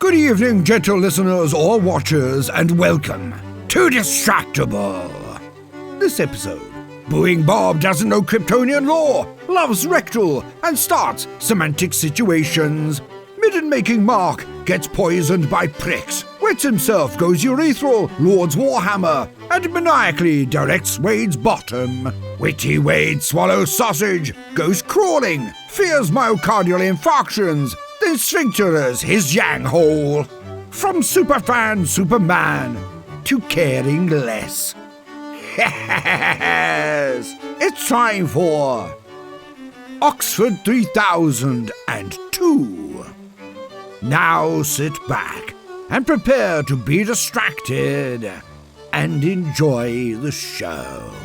Good evening, gentle listeners or watchers, and welcome to Distractible. This episode, Booing Bob doesn't know Kryptonian law, loves rectal, and starts semantic situations. Midden-making Mark gets poisoned by pricks, wets himself, goes urethral, Lord's Warhammer, and maniacally directs Wade's bottom. Witty Wade swallows sausage, goes crawling, fears myocardial infarctions, then sphincters his yang hole. From superfan Superman to caring less. Yes, it's time for Oxford 3002. Now sit back and prepare to be distracted and enjoy the show.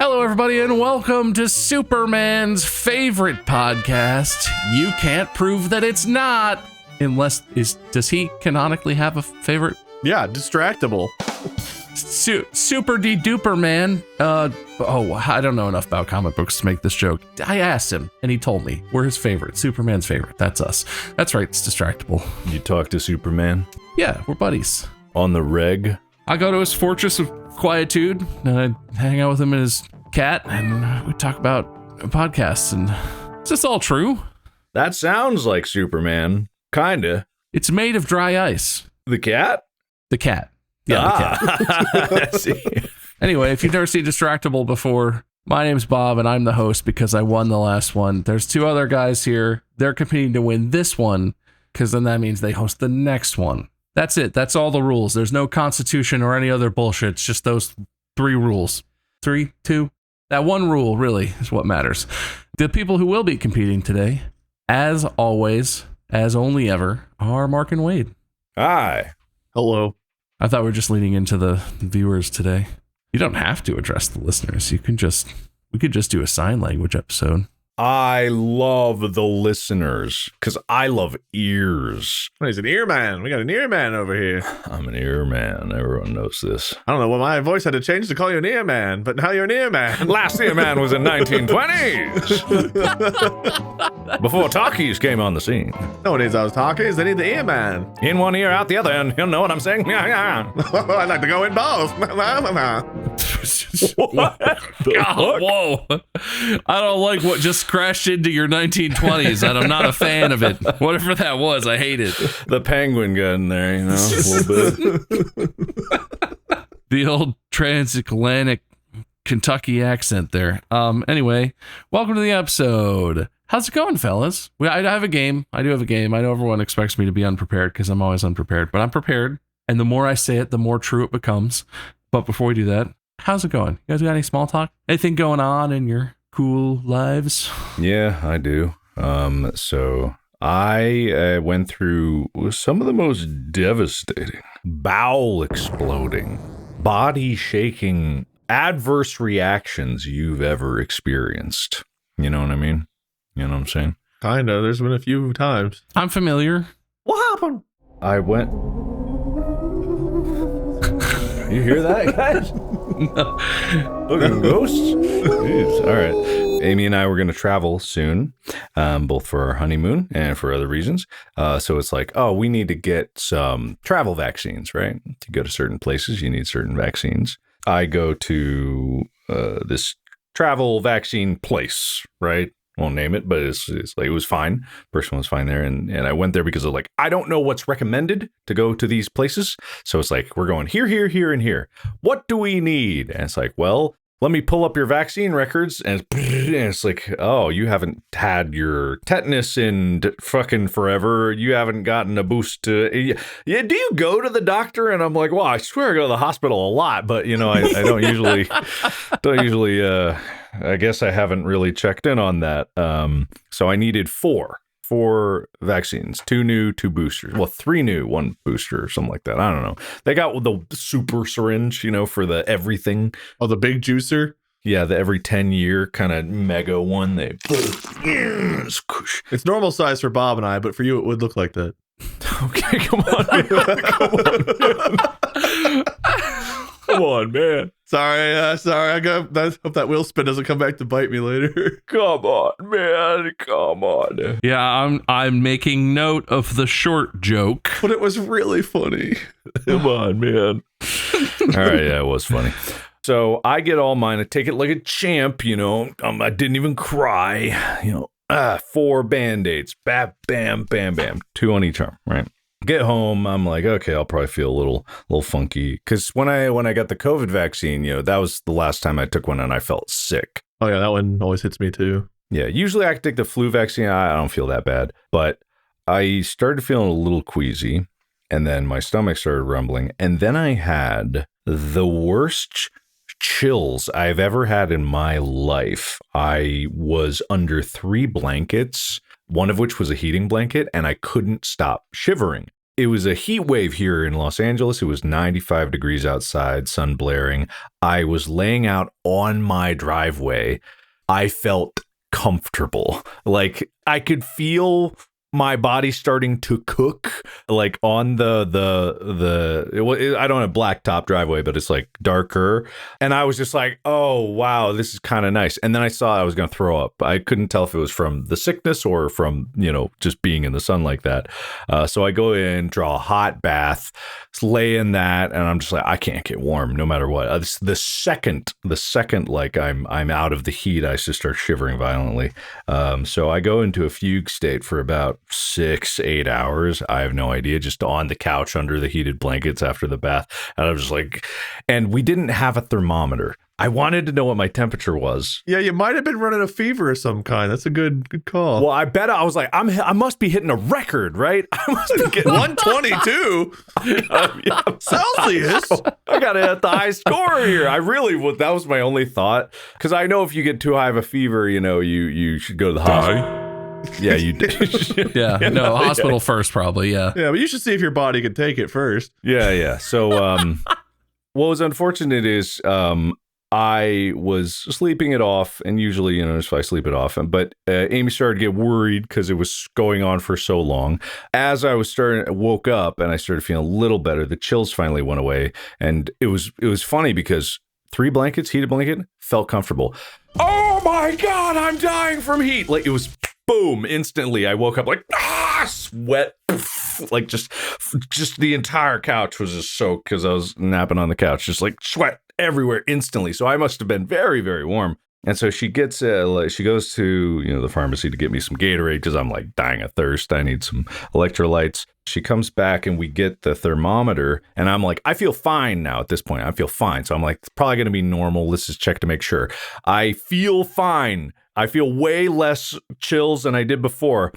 Hello, everybody, and welcome to Superman's favorite podcast. You can't prove that it's not, unless does he canonically have a favorite? Yeah, Distractible. Super de-duper man. I don't know enough about comic books to make this joke. I asked him, and he told me we're his favorite. Superman's favorite. That's us. That's right. It's Distractible. You talk to Superman? Yeah, we're buddies. On the reg? I go to his fortress of quietude, and I hang out with him and his cat, and we talk about podcasts. And is this all true? That sounds like Superman. Kinda. It's made of dry ice. The cat? The cat. Yeah, the cat. I see. Anyway, if you've never seen Distractible before, my name's Bob, and I'm the host because I won the last one. There's two other guys here. They're competing to win this one, because then that means they host the next one. That's it. That's all the rules. There's no constitution or any other bullshit. It's just those three rules. 3, 2. That one rule really is what matters. The people who will be competing today, as always, as only ever, are Mark and Wade. Hi. Hello. I thought we were just leaning into the viewers today. You don't have to address the listeners. We could just do a sign language episode. I love the listeners, because I love ears. He's an ear man. We got an ear man over here. I'm an ear man. Everyone knows this. I don't know what my voice had to change to call you an ear man, but now you're an ear man. Last ear man was in 1920s. Before talkies came on the scene. No one needs those talkies. They need the ear man. In one ear, out the other, and you'll know what I'm saying. Yeah. I'd like to go in both. What the God, fuck? whoa. I don't like what just crashed into your 1920s, and I'm not a fan of it. Whatever that was, I hate it. The penguin got in there, a little bit. The old transatlantic Kentucky accent there. Anyway, welcome to the episode. How's it going, fellas? I have a game. I do have a game. I know everyone expects me to be unprepared because I'm always unprepared, but I'm prepared. And the more I say it, the more true it becomes. But before we do that, how's it going? You guys got any small talk? Anything going on in your cool lives? Yeah, I do. So I went through some of the most devastating, bowel exploding, body shaking, adverse reactions you've ever experienced. You know what I mean? You know what I'm saying? Kinda. There's been a few times. I'm familiar. What happened? I went... You hear that, guys? No. Looking ghosts? Jeez. All right. Amy and I were going to travel soon, both for our honeymoon and for other reasons. So it's like, oh, we need to get some travel vaccines, right? To go to certain places, you need certain vaccines. I go to this travel vaccine place, right? Won't name it, but it's like, it was fine. Person was fine there. And I went there because of like, I don't know what's recommended to go to these places. So it's like, we're going here, here, here, and here. What do we need? And it's like, well, let me pull up your vaccine records. And it's like, oh, you haven't had your tetanus in fucking forever. You haven't gotten a boost to, yeah. Do you go to the doctor? And I'm like, well, I swear I go to the hospital a lot, but I don't usually, I guess I haven't really checked in on that. So I needed four vaccines, 2 new, 2 boosters. Well, 3 new, 1 booster or something like that. I don't know. They got the super syringe, for the everything. Oh, the big juicer? Yeah, the every 10-year kind of mega one. It's normal size for Bob and I, but for you, it would look like that. Okay, come on, man. Come on, man. Sorry. I hope that wheel spin doesn't come back to bite me later. Come on, man. Come on. Yeah, I'm making note of the short joke. But it was really funny. Come on, man. All right, yeah, it was funny. So I get all mine. I take it like a champ, I didn't even cry, 4 Band-Aids. Bam, bam, bam, bam. 2 on each arm, right? Get home, I'm like, okay, I'll probably feel a little funky. Because when I got the COVID vaccine, that was the last time I took one and I felt sick. Oh, yeah, that one always hits me too. Yeah, usually I can take the flu vaccine. I don't feel that bad. But I started feeling a little queasy, and then my stomach started rumbling. And then I had the worst chills I've ever had in my life. I was under 3 blankets, one of which was a heating blanket, and I couldn't stop shivering. It was a heat wave here in Los Angeles. It was 95 degrees outside, sun blaring. I was laying out on my driveway. I felt comfortable. Like I could feel my body starting to cook, like on the I don't have a blacktop driveway, but it's like darker. And I was just like, oh, wow, this is kind of nice. And then I saw I was going to throw up. I couldn't tell if it was from the sickness or from, just being in the sun like that. So I go in, draw a hot bath, lay in that. And I'm just like, I can't get warm no matter what. The second like I'm out of the heat, I just start shivering violently. So I go into a fugue state for about 6-8 hours. I have no idea, just on the couch under the heated blankets after the bath. And I was just like, and we didn't have a thermometer. I wanted to know what my temperature was. Yeah, you might have been running a fever of some kind. That's a good call. Well, I bet I was like, I must be hitting a record, right? I must be getting 122 Celsius. I gotta hit the high score here. I really would. That was my only thought, because I know if you get too high of a fever, you should go to the hospital. Yeah, you did. Hospital first, probably. Yeah. Yeah, but you should see if your body can take it first. Yeah. So, what was unfortunate is, I was sleeping it off, and usually, if I sleep it off, but Amy started to get worried because it was going on for so long. As I woke up and I started feeling a little better, the chills finally went away, and it was funny because 3 blankets, heated blanket, felt comfortable. Oh my God, I'm dying from heat! Like it was. Boom, instantly I woke up like sweat, like just the entire couch was just soaked because I was napping on the couch, just like sweat everywhere instantly. So I must have been very, very warm. And so she goes to the pharmacy to get me some Gatorade because I'm like dying of thirst. I need some electrolytes. She comes back and we get the thermometer, and I'm like, I feel fine now at this point. I feel fine. So I'm like, it's probably going to be normal. Let's just check to make sure. I feel fine. I feel way less chills than I did before.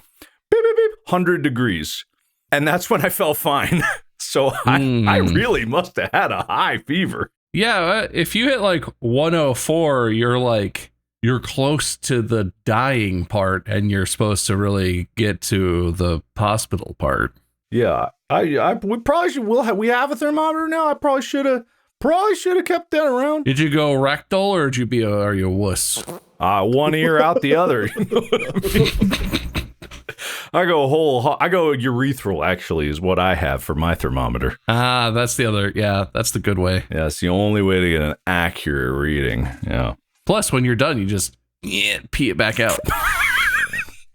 Beep, beep, beep, 100 degrees. And that's when I felt fine. So I really must have had a high fever. Yeah, if you hit like 104, you're close to the dying part, and you're supposed to really get to the hospital part. Yeah, we probably should. We have a thermometer now. I probably should have kept that around. Did you go rectal, or are you a wuss? One ear out the other. I go urethral, actually, is what I have for my thermometer. That's the other. Yeah, that's the good way. Yeah, it's the only way to get an accurate reading. Yeah. Plus, when you're done, you just pee it back out.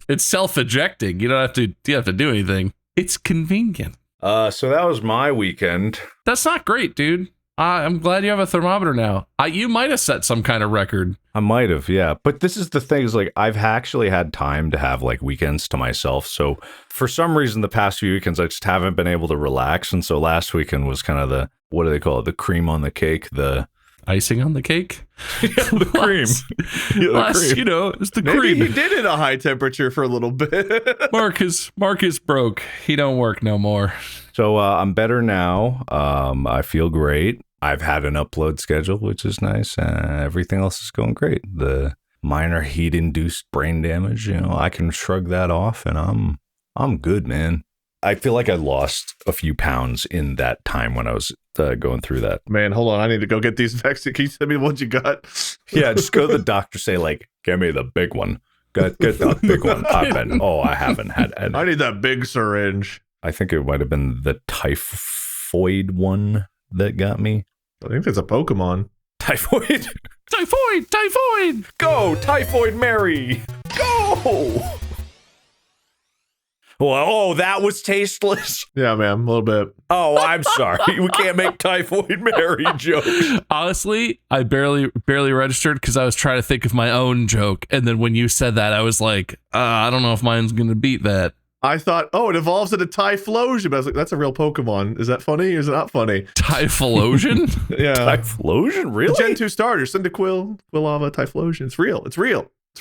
It's self-ejecting. You don't have to do anything. It's convenient. So that was my weekend. That's not great, dude. I'm glad you have a thermometer now. You might have set some kind of record. I might have, yeah. But this is the thing, is like I've actually had time to have like weekends to myself. So for some reason, the past few weekends, I just haven't been able to relax. And so last weekend was kind of what do they call it? The cream on the cake, the icing on the cake. The cream. It's the Maybe cream. he did it at a high temperature for a little bit. Mark is broke. He don't work no more. So I'm better now. I feel great. I've had an upload schedule, which is nice. Everything else is going great. The minor heat-induced brain damage, I can shrug that off, and I'm good, man. I feel like I lost a few pounds in that time when I was going through that. Man, hold on. I need to go get these vaccines. Can you tell me what you got? Yeah, just go to the doctor, say like, give me the big one. Get the big one. I haven't had any. I need that big syringe. I think it might have been the typhoid one that got me. I think it's a Pokemon. Typhoid. Typhoid! Go, Typhoid Mary. Go. Well, that was tasteless. Yeah, man, a little bit. Oh, I'm sorry. We can't make Typhoid Mary jokes. Honestly, I barely registered because I was trying to think of my own joke. And then when you said that, I was like, I don't know if mine's going to beat that. I thought, it evolves into Typhlosion. But I was like, that's a real Pokemon. Is that funny or is it not funny? Typhlosion? Yeah. Typhlosion? Really? The Gen 2 starter, Cyndaquil, Quilava, Typhlosion. It's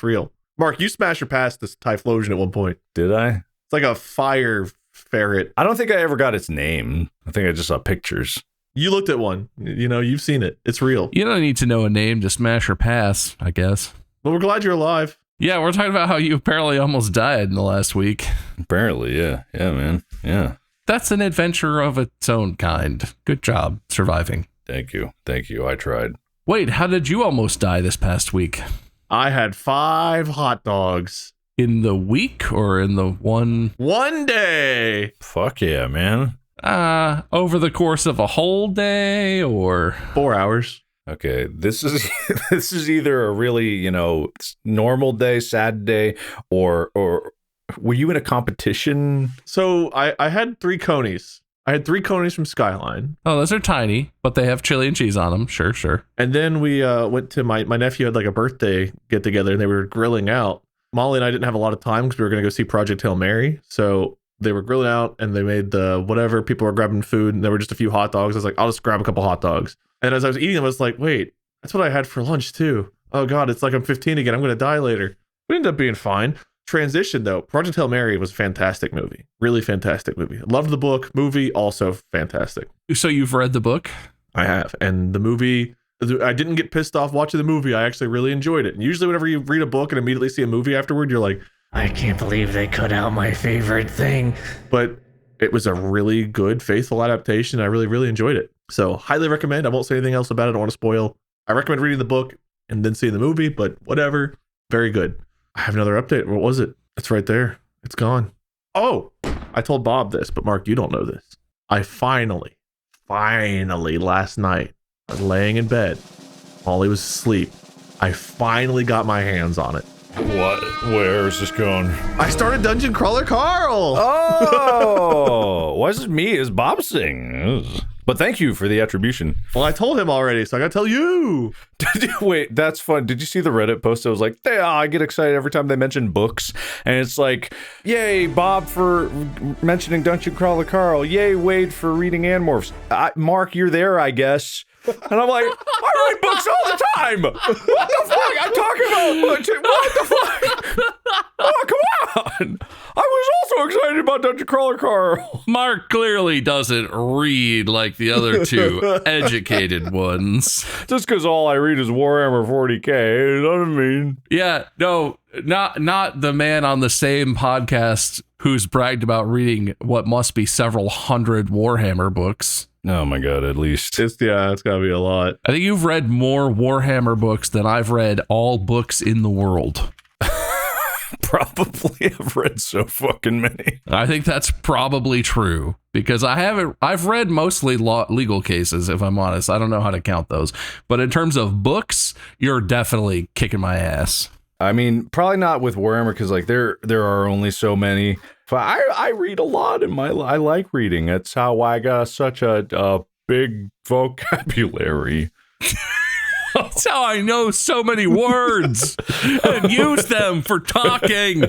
real. Mark, you smashed or passed this Typhlosion at one point. Did I? It's like a fire ferret. I don't think I ever got its name. I think I just saw pictures. You looked at one. You've seen it. It's real. You don't need to know a name to smash or pass, I guess. Well, we're glad you're alive. Yeah, we're talking about how you apparently almost died in the last week. Apparently, yeah. Yeah, man. Yeah. That's an adventure of its own kind. Good job surviving. Thank you. I tried. Wait, how did you almost die this past week? I had 5 hot dogs. In the week or in the one day? Fuck yeah, man. Over the course of a whole day or 4 hours. Okay, this is either a really, normal day, sad day, or were you in a competition? So I had 3 conies. I had 3 conies from Skyline. Oh, those are tiny, but they have chili and cheese on them. Sure. And then we went to my nephew had like a birthday get together and they were grilling out. Molly and I didn't have a lot of time because we were going to go see Project Hail Mary. So they were grilling out and they made the whatever. People were grabbing food and there were just a few hot dogs. I was like, I'll just grab a couple hot dogs. And as I was eating them, I was like, wait, that's what I had for lunch too. Oh God, it's like I'm 15 again. I'm going to die later. We ended up being fine. Transition though. Project Hail Mary was a fantastic movie. Really fantastic movie. Loved the book. Movie also fantastic. So you've read the book? I have. And the movie, I didn't get pissed off watching the movie. I actually really enjoyed it. And usually whenever you read a book and immediately see a movie afterward, you're like, I can't believe they cut out my favorite thing. But it was a really good, faithful adaptation. I really, really enjoyed it. So highly recommend. I won't say anything else about it. I don't want to spoil. I recommend reading the book and then seeing the movie, but whatever. Very good. I have another update. What was it? It's right there. It's gone. Oh, I told Bob this, but Mark, you don't know this. I finally last night, I was laying in bed. Molly was asleep. I finally got my hands on it. What? Where is this going? I started Dungeon Crawler Carl. Oh, why is it me? Is Bob sing? But thank you for the attribution. Well, I told him already, so I gotta tell you. Wait, that's fun. Did you see the Reddit post? I was like, I get excited every time they mention books. And it's like, yay, Bob for mentioning Dungeon Crawler Carl. Yay, Wade for reading Animorphs. Mark, you're there, I guess. And I'm like, I read books all the time. What the fuck? I'm talking about what the fuck? Oh, come on. I was also excited about Dungeon Crawler Carl. Mark clearly doesn't read like the other two educated ones. Just because all I read is Warhammer 40K, you know what I mean? Yeah, no, not the man on the same podcast who's bragged about reading what must be several hundred Warhammer books. Oh my God, at least. It's gotta be a lot. I think you've read more Warhammer books than I've read all books in the world. Probably. I've read so fucking many. I think that's probably true because I've read mostly legal cases, if I'm honest. I don't know how to count those. But in terms of books, you're definitely kicking my ass. I mean, probably not with Warhammer because like there are only so many. But I read a lot in my life. I like reading. That's how I got such a big vocabulary. That's how I know so many words and use them for talking.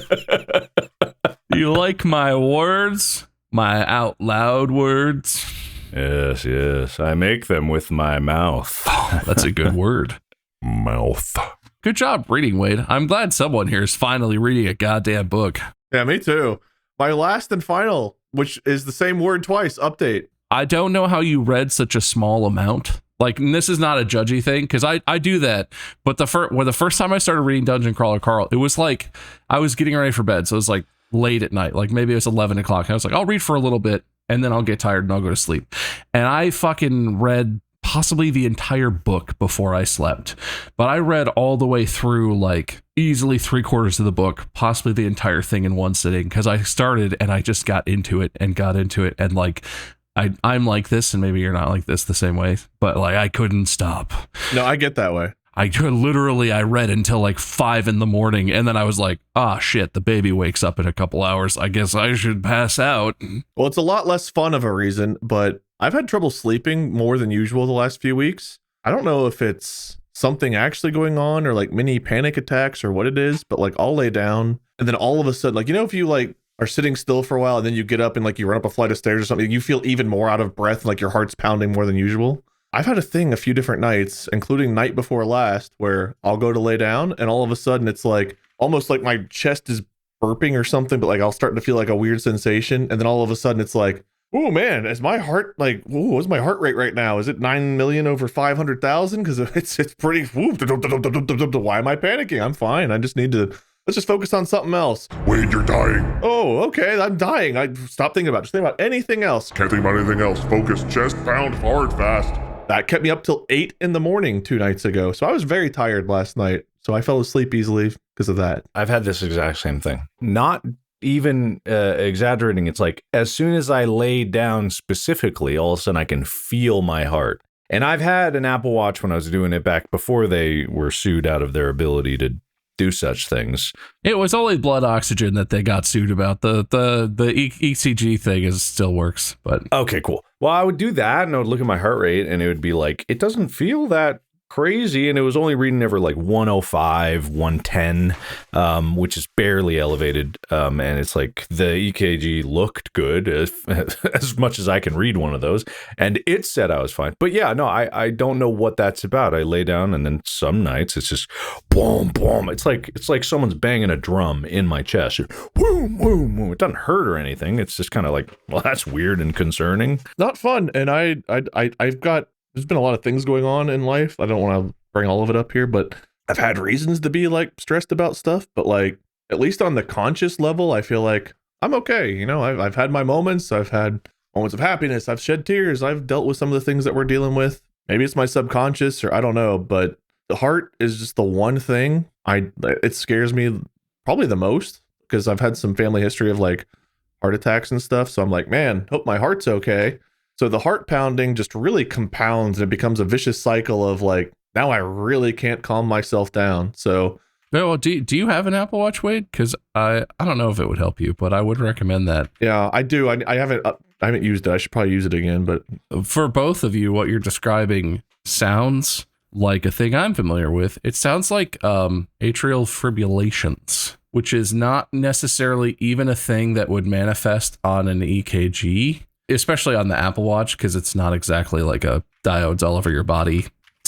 You like my words? My out loud words? Yes. I make them with my mouth. Oh, that's a good word. Mouth. Good job reading, Wade. I'm glad someone here is finally reading a goddamn book. Yeah, me too. My last and final, which is the same word twice, update. I don't know how you read such a small amount. Like, and this is not a judgy thing, because I do that. But the first time I started reading Dungeon Crawler Carl, it was like I was getting ready for bed. So it was like late at night, like maybe it was 11 o'clock. I was like, I'll read for a little bit and then I'll get tired and I'll go to sleep. And I fucking read possibly the entire book before I slept. But I read all the way through, like easily 3/4 of the book, possibly the entire thing in one sitting, because I started and I just got into it and like I'm like this, and maybe you're not like this the same way, but like I couldn't stop. No, I get that way. I read until like 5 a.m, and then I was like, shit, the baby wakes up in a couple hours. I guess I should pass out. Well, it's a lot less fun of a reason, but I've had trouble sleeping more than usual the last few weeks. I don't know if it's something actually going on or like mini panic attacks or what it is, but like I'll lay down and then all of a sudden, like, if you like are sitting still for a while and then you get up and like you run up a flight of stairs or something, you feel even more out of breath, like your heart's pounding more than usual. I've had a thing a few different nights, including night before last, where I'll go to lay down and all of a sudden it's like almost like my chest is burping or something, but like I'll start to feel like a weird sensation. And then all of a sudden it's like, oh man, is my heart like, what's my heart rate right now? Is it 9 million over 500,000? Because it's pretty, why am I panicking? I'm fine. I just need to, let's just focus on something else. Wade, you're dying. Oh, okay, I'm dying. I stop thinking about it. Just think about anything else. Can't think about anything else. Focus, chest, pound, hard, fast. That kept me up till 8 a.m. 2 nights ago. So I was very tired last night. So I fell asleep easily because of that. I've had this exact same thing. Not even exaggerating. It's like as soon as I lay down specifically, all of a sudden I can feel my heart. And I've had an Apple Watch when I was doing it back before they were sued out of their ability to do such things. It was only blood oxygen that they got sued about. The ECG thing still works, but okay, cool. Well, I would do that and I would look at my heart rate and it would be like, it doesn't feel that crazy, and it was only reading ever like 105, 110, which is barely elevated, and it's like the EKG looked good as much as I can read one of those, and it said I was fine. But yeah, no, I don't know what that's about. I lay down and then some nights it's just boom, boom. It's like someone's banging a drum in my chest. Boom, boom, boom. It doesn't hurt or anything. It's just kind of like, well, that's weird and concerning. Not fun. And I've got, there's been a lot of things going on in life. I don't want to bring all of it up here, but I've had reasons to be like stressed about stuff, but like at least on the conscious level, I feel like I'm okay. I've had my moments. I've had moments of happiness. I've shed tears. I've dealt with some of the things that we're dealing with. Maybe it's my subconscious or I don't know, but the heart is just the one thing it scares me probably the most because I've had some family history of like heart attacks and stuff. So I'm like, man, hope my heart's okay. So the heart pounding just really compounds and it becomes a vicious cycle of like, now I really can't calm myself down. So, well, do you have an Apple Watch, Wade? Because I don't know if it would help you, but I would recommend that. Yeah, I do. I haven't used it. I should probably use it again. But for both of you, what you're describing sounds like a thing I'm familiar with. It sounds like atrial fibrillations, which is not necessarily even a thing that would manifest on an EKG. Especially on the Apple Watch, because it's not exactly like a diodes all over your body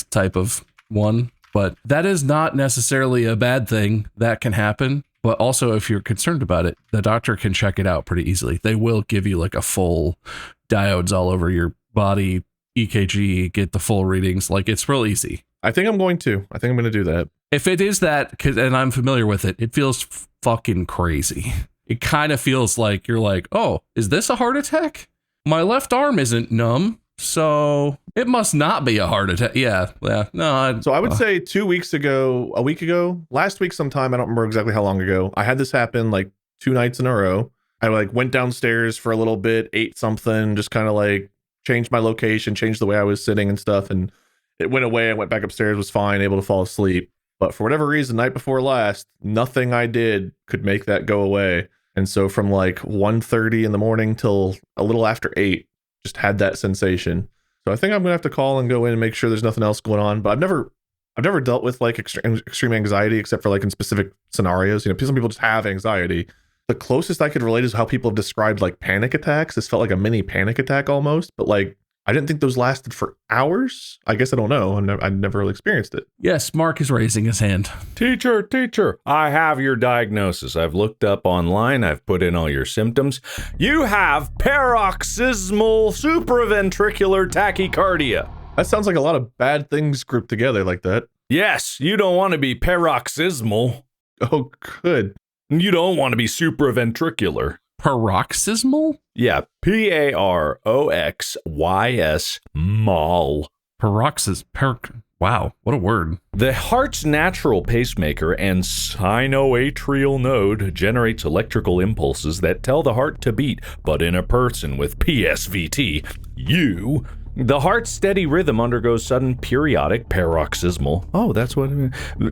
type of one. But that is not necessarily a bad thing. That can happen. But also, if you're concerned about it, the doctor can check it out pretty easily. They will give you like a full diodes all over your body EKG, get the full readings. Like, it's real easy. I think I'm going to do that. If it is that, and I'm familiar with it, it feels fucking crazy. It kind of feels like you're like, oh, is this a heart attack? My left arm isn't numb, so it must not be a heart attack. Yeah. No. So I would say 2 weeks ago, a week ago, last week sometime, I don't remember exactly how long ago, I had this happen like 2 nights in a row. I like went downstairs for a little bit, ate something, just kind of like changed my location, changed the way I was sitting and stuff, and it went away. I went back upstairs, was fine, able to fall asleep. But for whatever reason, night before last, nothing I did could make that go away. And so from like 1:30 in the morning till a little after 8, just had that sensation. So I think I'm gonna have to call and go in and make sure there's nothing else going on. But I've never dealt with like extreme anxiety except for like in specific scenarios. Some people just have anxiety. The closest I could relate is how people have described like panic attacks. This felt like a mini panic attack almost, but like I didn't think those lasted for hours. I guess I don't know. I never really experienced it. Yes, Mark is raising his hand. Teacher, I have your diagnosis. I've looked up online. I've put in all your symptoms. You have paroxysmal supraventricular tachycardia. That sounds like a lot of bad things grouped together like that. Yes, you don't want to be paroxysmal. Oh, good. You don't want to be supraventricular. Paroxysmal? Yeah, PAROXYS, mol. Wow, what a word. The heart's natural pacemaker and sinoatrial node generates electrical impulses that tell the heart to beat, but in a person with PSVT, the heart's steady rhythm undergoes sudden periodic paroxysmal,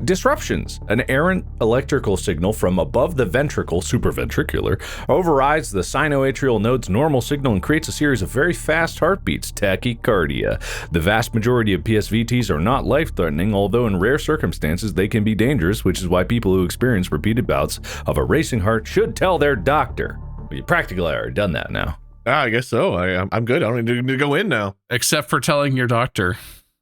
disruptions. An errant electrical signal from above the ventricle, supraventricular, overrides the sinoatrial node's normal signal and creates a series of very fast heartbeats, tachycardia. The vast majority of PSVTs are not life-threatening, although in rare circumstances they can be dangerous, which is why people who experience repeated bouts of a racing heart should tell their doctor. You practically already done that now. I guess so. I'm good. I don't need to go in now. Except for telling your doctor.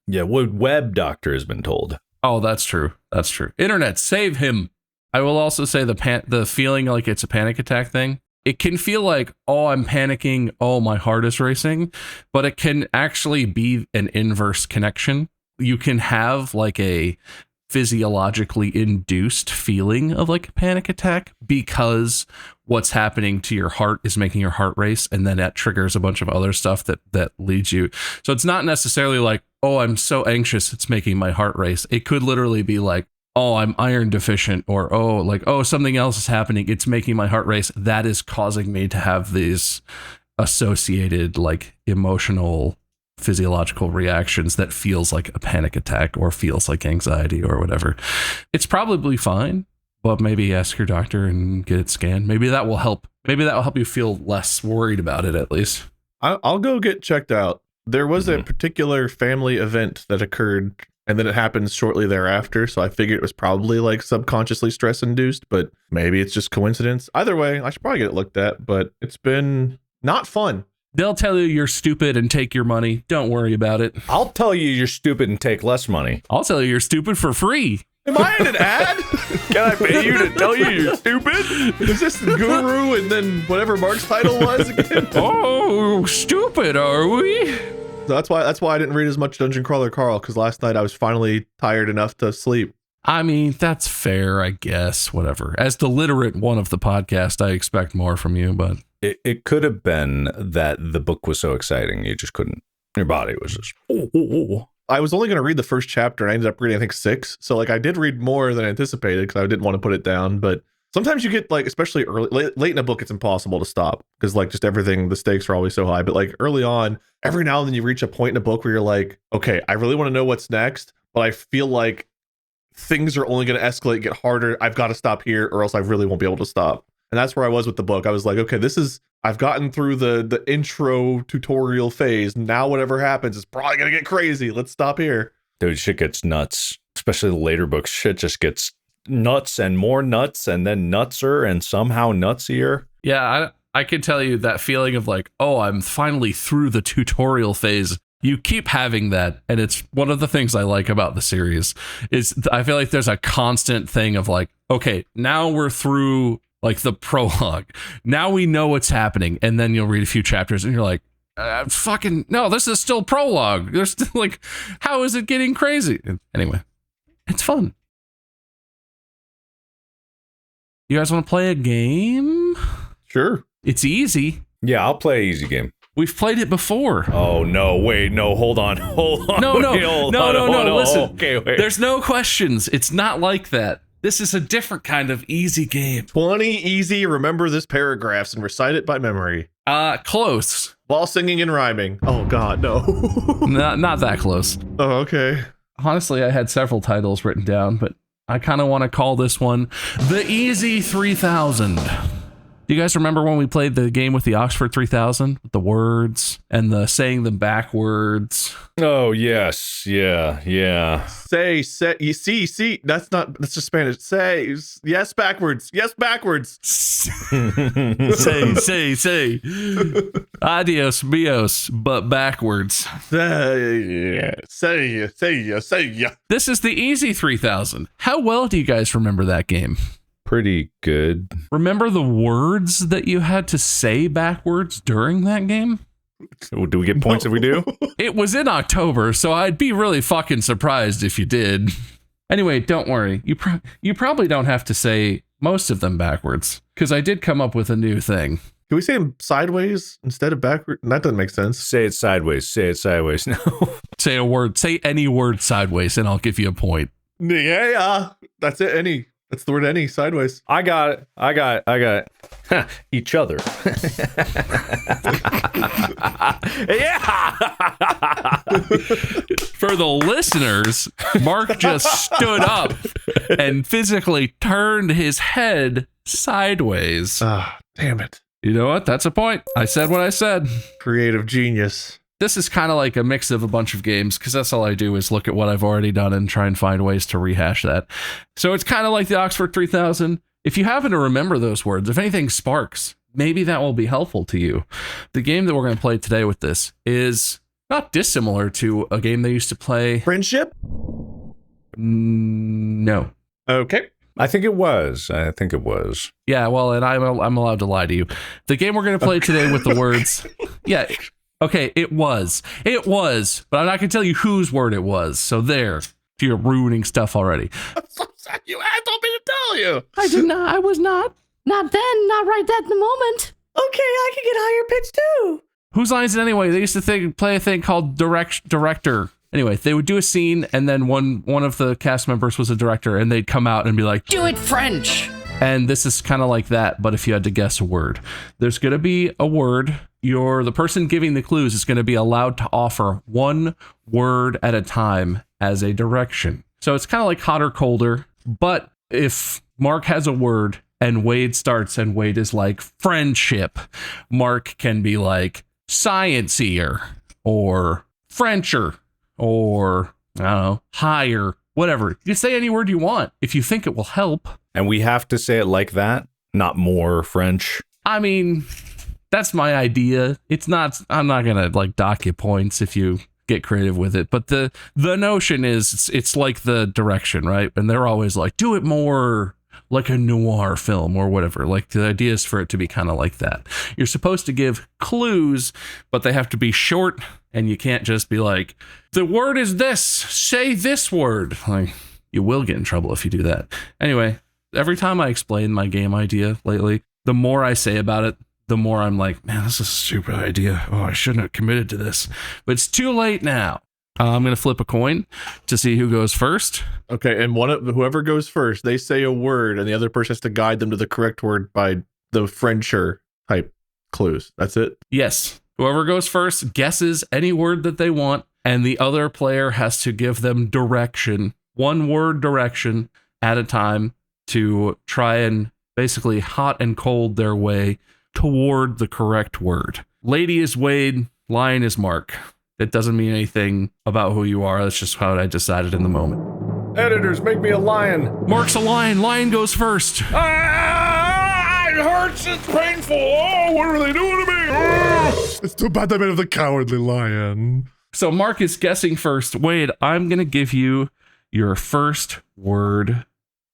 Yeah, what web doctor has been told. Oh, that's true. That's true. Internet, save him. I will also say the feeling like it's a panic attack thing. It can feel like, oh, I'm panicking. Oh, my heart is racing. But it can actually be an inverse connection. You can have like a physiologically induced feeling of like a panic attack because what's happening to your heart is making your heart race, and then that triggers a bunch of other stuff that leads you. So it's not necessarily like, oh, I'm so anxious it's making my heart race. It could literally be like, oh, I'm iron deficient, or oh, something else is happening, it's making my heart race. That is causing me to have these associated like emotional physiological reactions that feels like a panic attack or feels like anxiety or whatever. It's probably fine, but maybe ask your doctor and get it scanned. Maybe that will help. Maybe that will help you feel less worried about it, at least. I'll go get checked out. There was a particular family event that occurred, and then it happened shortly thereafter. So I figured it was probably like subconsciously stress induced, but maybe it's just coincidence. Either way, I should probably get it looked at, but it's been not fun. They'll tell you you're stupid and take your money. Don't worry about it. I'll tell you you're stupid and take less money. I'll tell you you're stupid for free. Am I in an ad? Can I pay you to tell you you're stupid? Is this the guru and then whatever Mark's title was again? Oh, stupid, are we? That's why I didn't read as much Dungeon Crawler Carl, because last night I was finally tired enough to sleep. I mean, that's fair, I guess. Whatever. As the literate one of the podcast, I expect more from you, but it could have been that the book was so exciting you just couldn't. Your body was just. I was only going to read the first chapter, and I ended up reading I think 6. So like I did read more than I anticipated because I didn't want to put it down. But sometimes you get like, especially late in a book, it's impossible to stop because like just everything, the stakes are always so high. But like early on, every now and then you reach a point in a book where you're like, okay, I really want to know what's next, but I feel like things are only going to escalate, get harder. I've got to stop here or else I really won't be able to stop. And that's where I was with the book. I was like, okay, I've gotten through the intro tutorial phase. Now whatever happens is probably going to get crazy. Let's stop here. Dude, shit gets nuts. Especially the later books. Shit just gets nuts and more nuts and then nutser and somehow nutsier. Yeah, I can tell you that feeling of like, oh, I'm finally through the tutorial phase. You keep having that, and it's one of the things I like about the series is I feel like there's a constant thing of like, okay, now we're through like the prologue. Now we know what's happening, and then you'll read a few chapters, and you're like, fucking no, this is still prologue. There's still like, how is it getting crazy? Anyway, it's fun. You guys want to play a game? Sure. It's easy. Yeah, I'll play an easy game. We've played it before. Oh, no, wait, no, hold on. No, listen. Okay, wait. There's no questions. It's not like that. This is a different kind of easy game. 20 easy, remember this paragraphs and recite it by memory. Close. While singing and rhyming. Oh, God, no. Not that close. Oh, okay. Honestly, I had several titles written down, but I kind of want to call this one The Easy 3000. Do you guys remember when we played the game with the Oxford 3000? With the words and the saying them backwards? Oh, yes. Yeah. Say, you see. That's just Spanish. Say, yes, backwards. Yes, backwards. say. Adios, bios, but backwards. Say. This is the Easy 3000. How well do you guys remember that game? Pretty good. Remember the words that you had to say backwards during that game? Do we get points if we do? It was in October, so I'd be really fucking surprised if you did. Anyway, don't worry. You probably don't have to say most of them backwards, because I did come up with a new thing. Can we say them sideways instead of backward? That doesn't make sense. Say it sideways. Say it sideways. No. Say a word. Say any word sideways, and I'll give you a point. Yeah. That's it. Any. That's the word any. Sideways. I got it. Each other. Yeah. For the listeners, Mark just stood up and physically turned his head sideways. Ah, damn it. You know what? That's a point. I said what I said. Creative genius. This is kind of like a mix of a bunch of games because that's all I do is look at what I've already done and try and find ways to rehash that. So it's kind of like the Oxford 3000. If you happen to remember those words, if anything sparks, maybe that will be helpful to you. The game that we're going to play today with this is not dissimilar to a game they used to play. Friendship? No. Okay. I think it was. Yeah, well, and I'm allowed to lie to you. The game we're going to play today with the words. Yeah. Okay, it was, but I'm not going to tell you whose word it was. So there, you're ruining stuff already. I'm so sad you told me to tell you. I did not. I was not. Not then, not right at the moment. Okay, I can get higher pitch too. Whose lines it anyway? They used to play a thing called director. Anyway, they would do a scene, and then one of the cast members was a director, and they'd come out and be like, Do it French. and this is kind of like that, but if you had to guess a word. There's going to be a word. The person giving the clues is going to be allowed to offer one word at a time as a direction. So it's kind of like hot or colder, but if Mark has a word and Wade starts and Wade is like friendship, Mark can be like sciencier or Frencher or I don't know, higher, whatever. You say any word you want if you think it will help. And we have to say it like that, not more French. I mean, that's my idea. I'm not going to like dock you points if you get creative with it. But the notion is it's like the direction, right? And they're always like, do it more like a noir film or whatever. Like the idea is for it to be kind of like that. You're supposed to give clues, but they have to be short. And you can't just be like, the word is this, say this word. Like, you will get in trouble if you do that. Anyway, every time I explain my game idea lately, the more I say about it, the more I'm like, man, this is a stupid idea. Oh, I shouldn't have committed to this. But it's too late now. I'm going to flip a coin to see who goes first. Okay, and whoever goes first, they say a word, and the other person has to guide them to the correct word by the Frencher type clues. That's it? Yes. Whoever goes first guesses any word that they want, and the other player has to give them direction, one word direction at a time to try and basically hot and cold their way toward the correct word. Lady is Wade, lion is Mark. It doesn't mean anything about who you are. That's just how I decided in the moment. Editors, make me a lion. Mark's a lion. Lion goes first. It hurts. It's painful. Oh, what are they doing to me? Oh, it's too bad they made of the cowardly lion. So Mark is guessing first. Wade, I'm going to give you your first word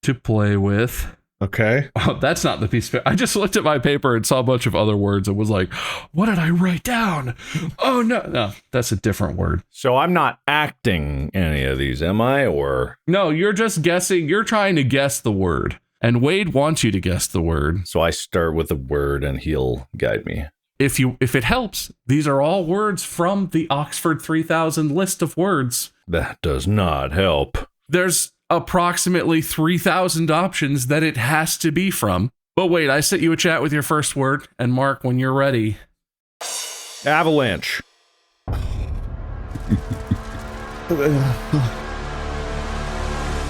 to play with. Okay. Oh, that's not the piece of I just looked at my paper and saw a bunch of other words and was like, what did I write down? Oh, no, that's a different word. So I'm not acting any of these, am I? Or no, you're just guessing. You're trying to guess the word. And Wade wants you to guess the word. so I start with a word and he'll guide me. If it helps, these are all words from the Oxford 3000 list of words. That does not help. There's approximately 3,000 options that it has to be from. But wait, I sent you a chat with your first word. And Mark, when you're ready. Avalanche.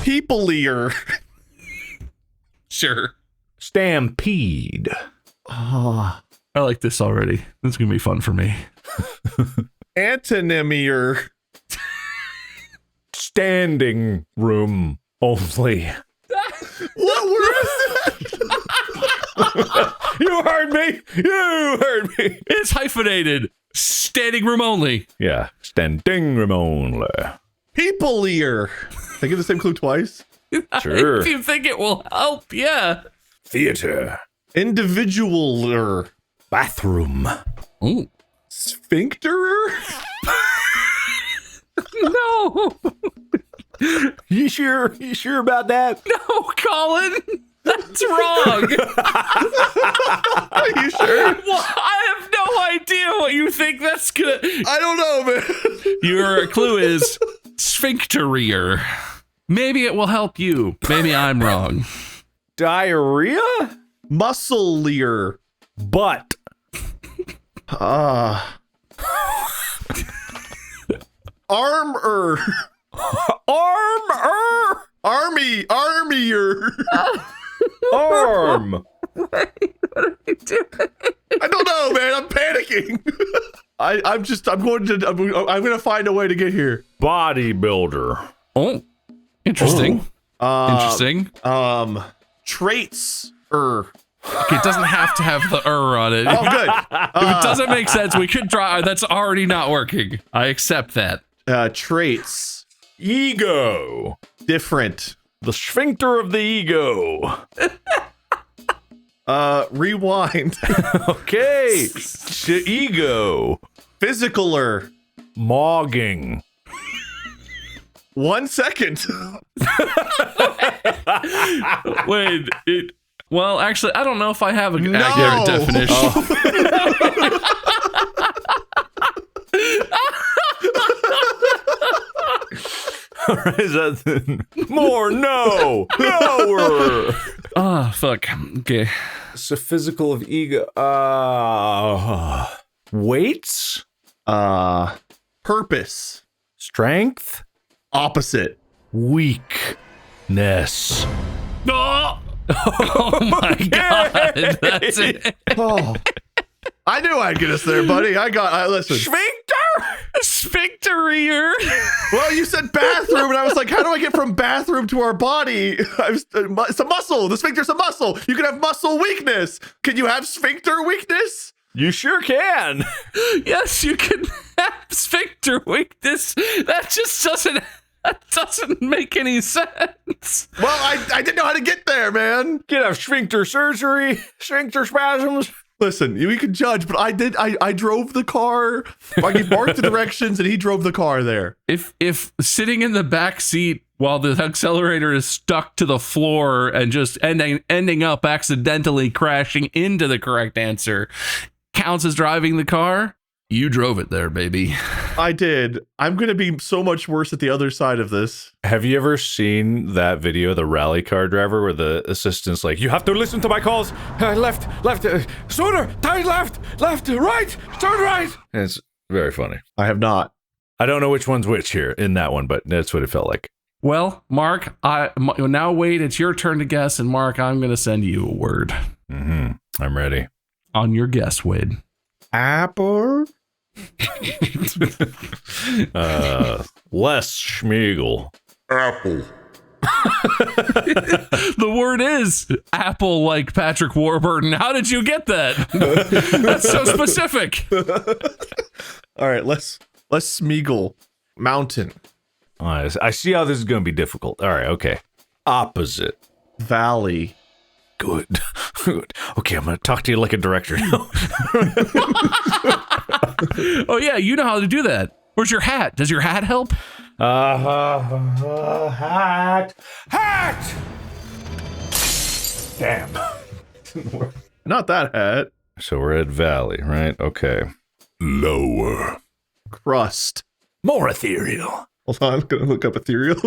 People-ear. Sure. Stampede. I like this already. This is going to be fun for me. Antonym-ear. Standing room only. What word is that? You heard me. You heard me. It's hyphenated. Standing room only. Yeah. Standing room only. People-ear. They give the same clue twice? Sure. If you think it will help, yeah. Theater. Individual-er. Bathroom. Ooh. Sphincterer? No. You sure about that? No, Colin. That's wrong. Are you sure? Well, I have no idea what you think that's gonna. I don't know, man. Your clue is sphincterier. Maybe it will help you. Maybe I'm wrong. Diarrhea? Musclier. Butt. Armor. Arm. Armier. Arm. I don't know, man. I'm panicking. I'm going to find a way to get here. Bodybuilder. Oh, interesting. Interesting. Traits. Okay, it doesn't have to have the on it. Oh, good. If it doesn't make sense, we could try. That's already not working. I accept that. Traits. Ego. Different. The sphincter of the ego. Rewind. Okay. Ego. Physicaler. Mogging. 1 second. Wait, well, actually, I don't know if I have an accurate definition. Is that more? No. Lower. Fuck. Okay. So physical of ego. Weights. Purpose. Strength. Opposite. Weakness. Oh my god. That's it. Oh. I knew I'd get us there, buddy. Listen. Sphincterier. Well, you said bathroom, and I was like, how do I get from bathroom to our body? It's a muscle. The sphincter's a muscle. You can have muscle weakness. Can you have sphincter weakness? You sure can. Yes, you can have sphincter weakness. That doesn't make any sense. Well, I didn't know how to get there, man. Can have sphincter surgery, sphincter spasms. Listen, we can judge, but I drove the car. I marked the directions, and he drove the car there. If sitting in the back seat while the accelerator is stuck to the floor and just ending up accidentally crashing into the correct answer counts as driving the car, you drove it there, baby. I did. I'm going to be so much worse at the other side of this. Have you ever seen that video of the rally car driver where the assistant's like, you have to listen to my calls. Left, sooner, turn left, right, turn right. And it's very funny. I have not. I don't know which one's which here in that one, but that's what it felt like. Well, Mark, now wait, it's your turn to guess. And Mark, I'm going to send you a word. Mm-hmm. I'm ready. On your guess, Wade. Apple? Les Schmiegel. Apple. The word is apple, like Patrick Warburton. How did you get that? That's so specific. All right, let's Smeagol. Mountain. I see how this is going to be difficult. All right, okay. Opposite. Valley. Good. Okay, I'm going to talk to you like a director now. Oh, yeah, you know how to do that. Where's your hat? Does your hat help? Hat. Damn. Not that hat. So we're at Valley, right? Okay. Lower. Crust. More ethereal. Hold on, I'm going to look up ethereal.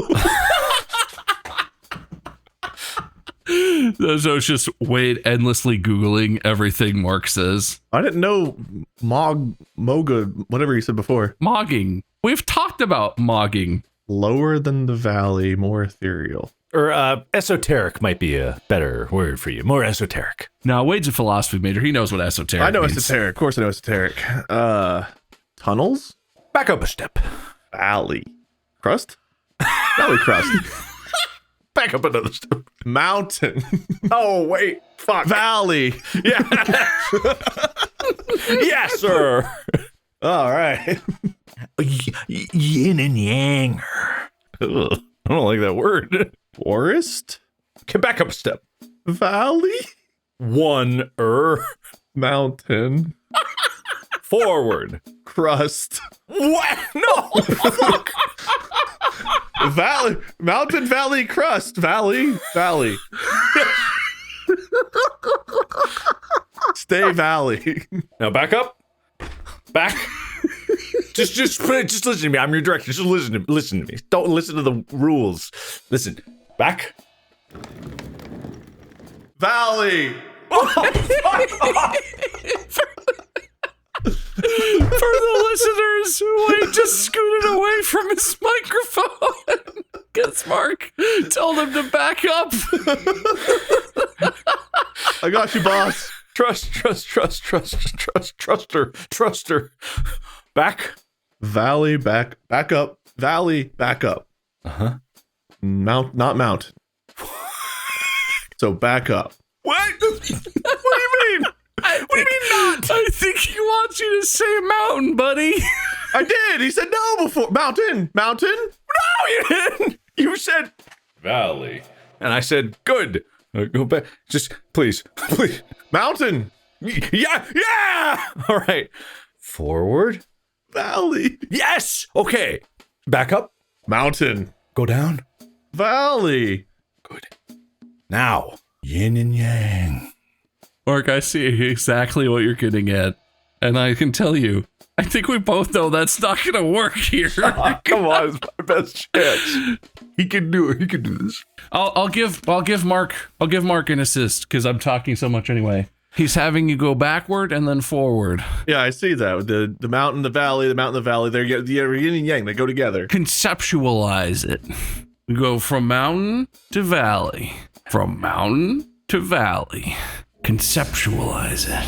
So it's just Wade endlessly Googling everything Mark says. I didn't know Moga, whatever you said before. Mogging. We've talked about mogging. Lower than the valley, more ethereal. Or esoteric might be a better word for you. More esoteric. Now, Wade's a philosophy major. He knows what esoteric I know means. esoteric. Of course I know esoteric. Tunnels? Back up a step. Valley. Crust? Valley crust. Back up another step. Mountain. Oh, wait. Fuck. Valley. Yeah. Yes, sir. All right. Yin and yang. Ugh, I don't like that word. Forest. Get back up a step. Valley. Mountain. Forward. Crust. What? No. Fuck. Valley. Mountain, valley, crust. Valley. Stay valley. Now back up. Back. just listen to me. I'm your director. Just listen to me. Don't listen to the rules. Listen. Back. Valley. For the listeners, Wayne just scooted away from his microphone. Guess Mark told him to back up. I got you, boss. Trust her. Back. Valley, back up. Valley, back up. Uh-huh. Mount, not mount. So back up. What? What do you mean? What do you mean not? I think he wants you to say mountain, buddy. I did. He said no before. Mountain. No, you didn't. You said valley. And I said, good. Go back. Just, please. Mountain. Yeah. All right. Forward. Valley. Yes. Okay. Back up. Mountain. Go down. Valley. Good. Now, yin and yang. Mark, I see exactly what you're getting at. And I can tell you, I think we both know that's not going to work here. Come on, it's my best chance. He can do it. He can do this. I'll give Mark an assist because I'm talking so much anyway. He's having you go backward and then forward. Yeah, I see that. The mountain, the valley, the mountain, the valley. They're yin and yang. They go together. Conceptualize it. We go from mountain to valley. From mountain to valley. Conceptualize it.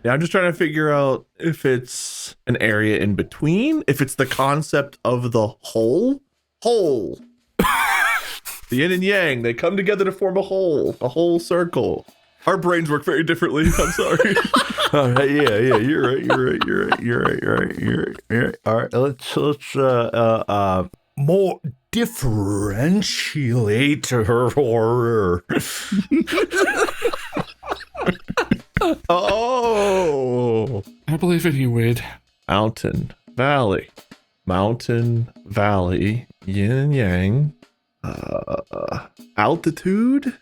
Yeah, I'm just trying to figure out if it's an area in between, if it's the concept of the whole. The yin and yang, they come together to form a whole circle. Our brains work very differently. I'm sorry. All right, yeah, you're right. All right, let's more differentiate her. Oh, I believe in you, Wade. mountain, valley, yin and yang, altitude.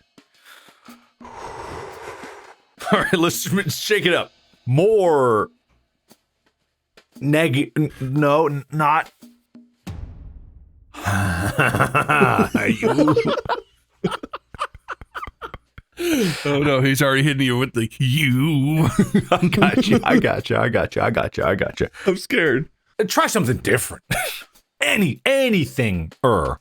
All right, let's shake it up. More no, not. Oh no, he's already hitting you with the you. I got you. I'm scared. Try something different. Anything-er.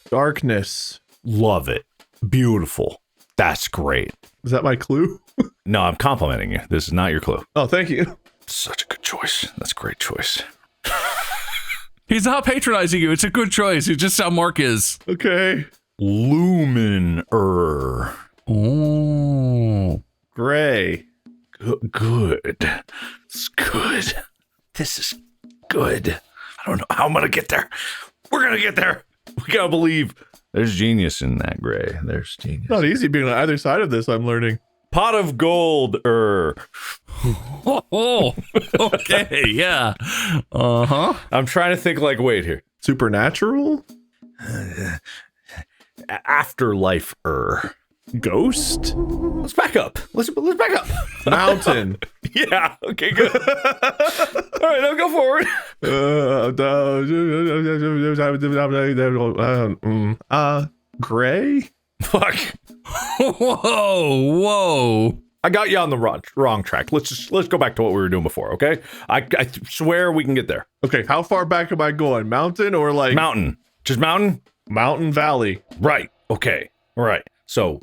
Darkness. Love it. Beautiful. That's great. Is that my clue? No, I'm complimenting you. This is not your clue. Oh, thank you. Such a good choice. That's a great choice. He's not patronizing you. It's a good choice. It's just how Mark is. Okay. Lumin-er. Oh. Gray. Good. It's good. This is good. I don't know how I'm going to get there. We're going to get there. We got to believe. There's genius in that, Gray. There's genius. Not easy being on either side of this, I'm learning. Pot of gold-er. Oh, okay, yeah. Uh-huh. I'm trying to think like, wait here. Supernatural? Afterlife-er. Ghost? Let's back up. Let's back up. Mountain. Yeah. Okay, good. All right, now go forward. Gray? Fuck. Whoa. I got you on the wrong track. Let's go back to what we were doing before, okay? I swear we can get there. Okay, how far back am I going? Mountain or like Mountain. Just mountain? Mountain Valley? Right. Okay. All right. So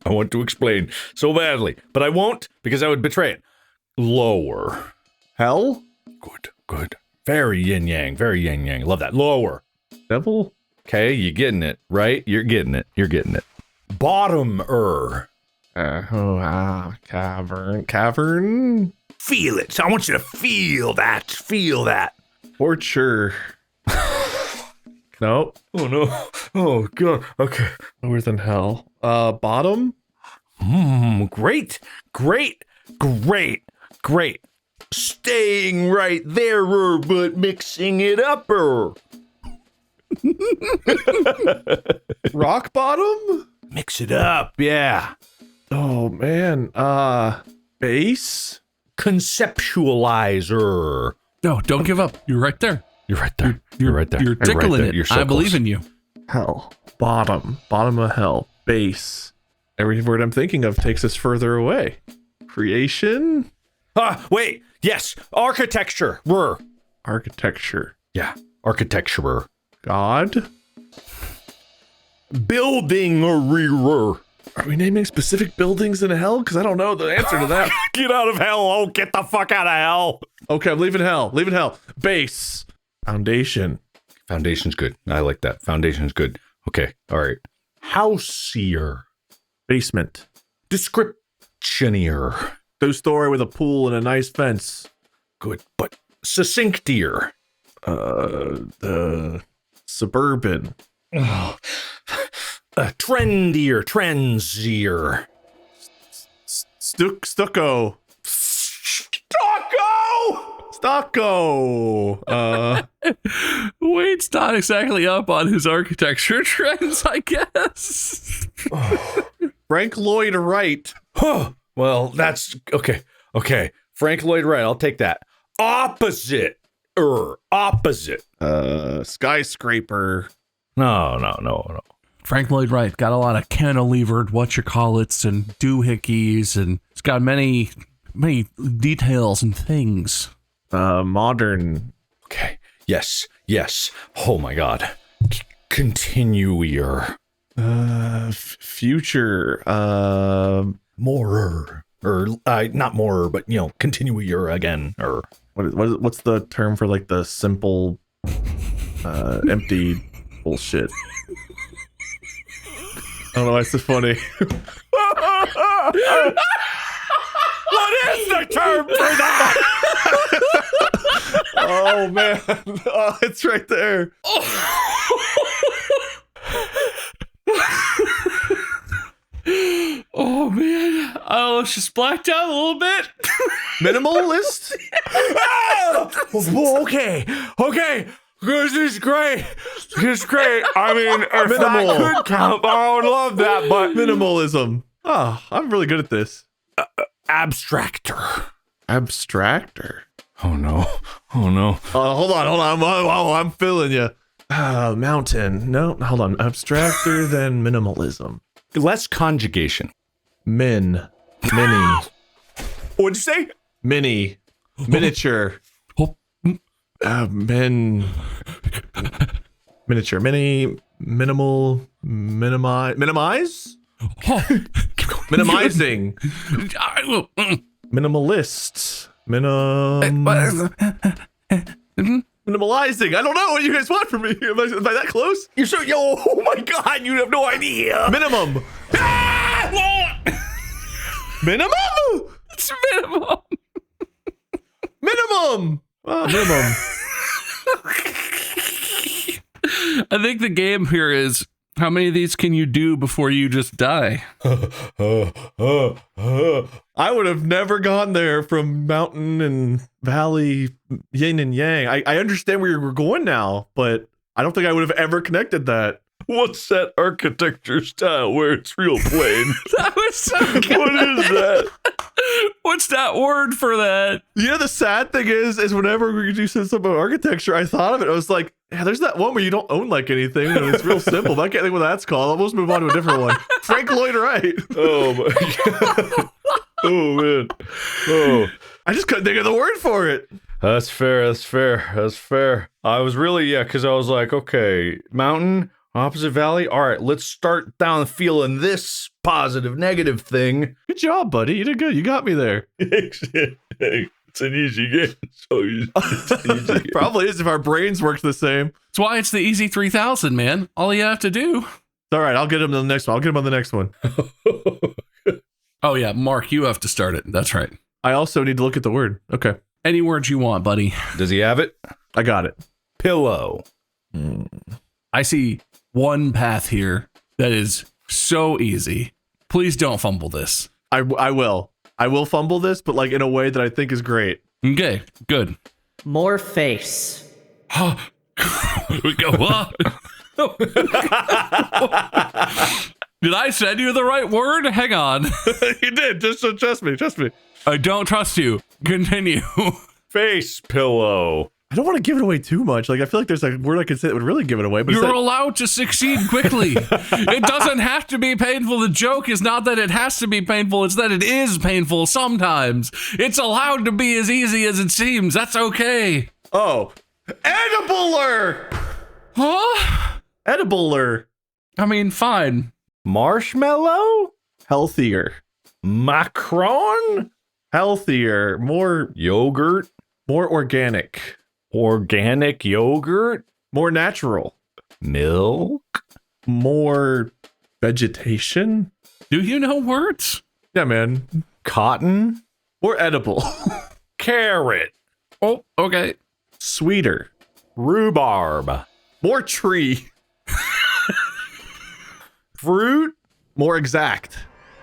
I want to explain so badly, but I won't because I would betray it. Lower. Hell? Good. Very yin yang. Love that. Lower. Devil? Okay, you getting it, right? You're getting it. Bottom-er. Cavern? Feel it. I want you to feel that. Torture. Nope. Oh no. Oh god. Okay. Lower than hell. Bottom? Great. Staying right there, but mixing it up. Rock bottom? Mix it up. Yeah. Oh man. Base? Conceptualizer. No, don't give up. You're right there. You're right there. You're right there. You're You're right tickling there. it. You're so I believe close. in you. Hell. Bottom of hell. Base. Every word I'm thinking of takes us further away. Creation? Wait. Yes. Architecture. Architecture. Yeah. Architecture. God? Building. Are we naming specific buildings in hell? Because I don't know the answer to that. Get out of hell. Oh, get the fuck out of hell. Okay, I'm leaving hell. Leaving hell. Base. Foundation. Foundation's good. I like that. Foundation's good. Okay. All right. Houseier. Basement. Descriptionier. Two-story with a pool and a nice fence. Good. But succinctier. Suburban. Trendier. Stucco. Stucco. Wade's not exactly up on his architecture trends, I guess. Frank Lloyd Wright. Well, that's okay. Okay. Frank Lloyd Wright. I'll take that. Opposite. Skyscraper. No. Frank Lloyd Wright got a lot of cantilevered whatchamacallits and doohickeys, and it's got many details and things. Modern. Okay. Yes. Oh my God. Continuer. Future. Morer. Or not morer, but continuer again. Or What's the term for like the simple, empty bullshit? I don't know why it's so funny. what is the term for that? Oh man. Oh, it's right there. Oh man, I almost just blacked out a little bit. Minimalist? Okay. This is great. I mean, if Minimal. that could count, I would love that, but Minimalism. Oh, I'm really good at this. abstractor. Abstractor. Oh no. Hold on. I'm feeling you. Mountain. No, hold on. Abstractor than minimalism. Less conjugation. Mini. What'd you say? Mini. Miniature. Miniature. Minimal. Minimize? Minimizing. Minimalist. Minimalizing. I don't know what you guys want from me. Am I that close? You're so oh my God, you have no idea. Minimum. Minimum? It's minimum. Minimum. Oh, minimum. I think the game here is how many of these can you do before you just die? I would have never gone there from mountain and valley, yin and yang. I understand where you're going now, but I don't think I would have ever connected that. What's that architecture style where it's real plain? That was so good. What is that? What's that word for that? You know, the sad thing is whenever we do something about architecture, I thought of it. I was like, yeah, there's that one where you don't own like anything and it's real simple, but I can't think what that's called. I'll just move on to a different one. Frank Lloyd Wright. Oh my God. Oh man. Oh. I just couldn't think of the word for it. That's fair. I was really, because I was like, okay, mountain, opposite valley. All right, let's start down feeling this positive, negative thing. Good job, buddy. You did good. You got me there. It's an easy game. So it's an easy game. Probably is if our brains worked the same. That's why it's the easy 3000, man. All you have to do. All right, I'll get him to the next one. I'll get him on the next one. Oh yeah, Mark, you have to start it. That's right. I also need to look at the word. Okay. Any words you want, buddy. Does he have it? I got it. Pillow. I see one path here that is so easy. Please don't fumble this. I will. I will fumble this, but like in a way that I think is great. Okay, good. More face. We go. Did I send you the right word? Hang on. You did. Just trust me. Trust me. I don't trust you. Continue. Face pillow. I don't want to give it away too much. Like, I feel like there's a word I could say that would really give it away. But You're allowed to succeed quickly. It doesn't have to be painful. The joke is not that it has to be painful. It's that it is painful sometimes. It's allowed to be as easy as it seems. That's okay. Oh, edibler. Huh? Edibler. I mean, fine. Marshmallow? Healthier. Macron? Healthier. More Yogurt? organic. Organic yogurt? More natural. Milk? More vegetation. Do you know words? Yeah, man. Cotton? More edible. Carrot? Oh, okay. Sweeter. Rhubarb? More tree. Fruit? More exact.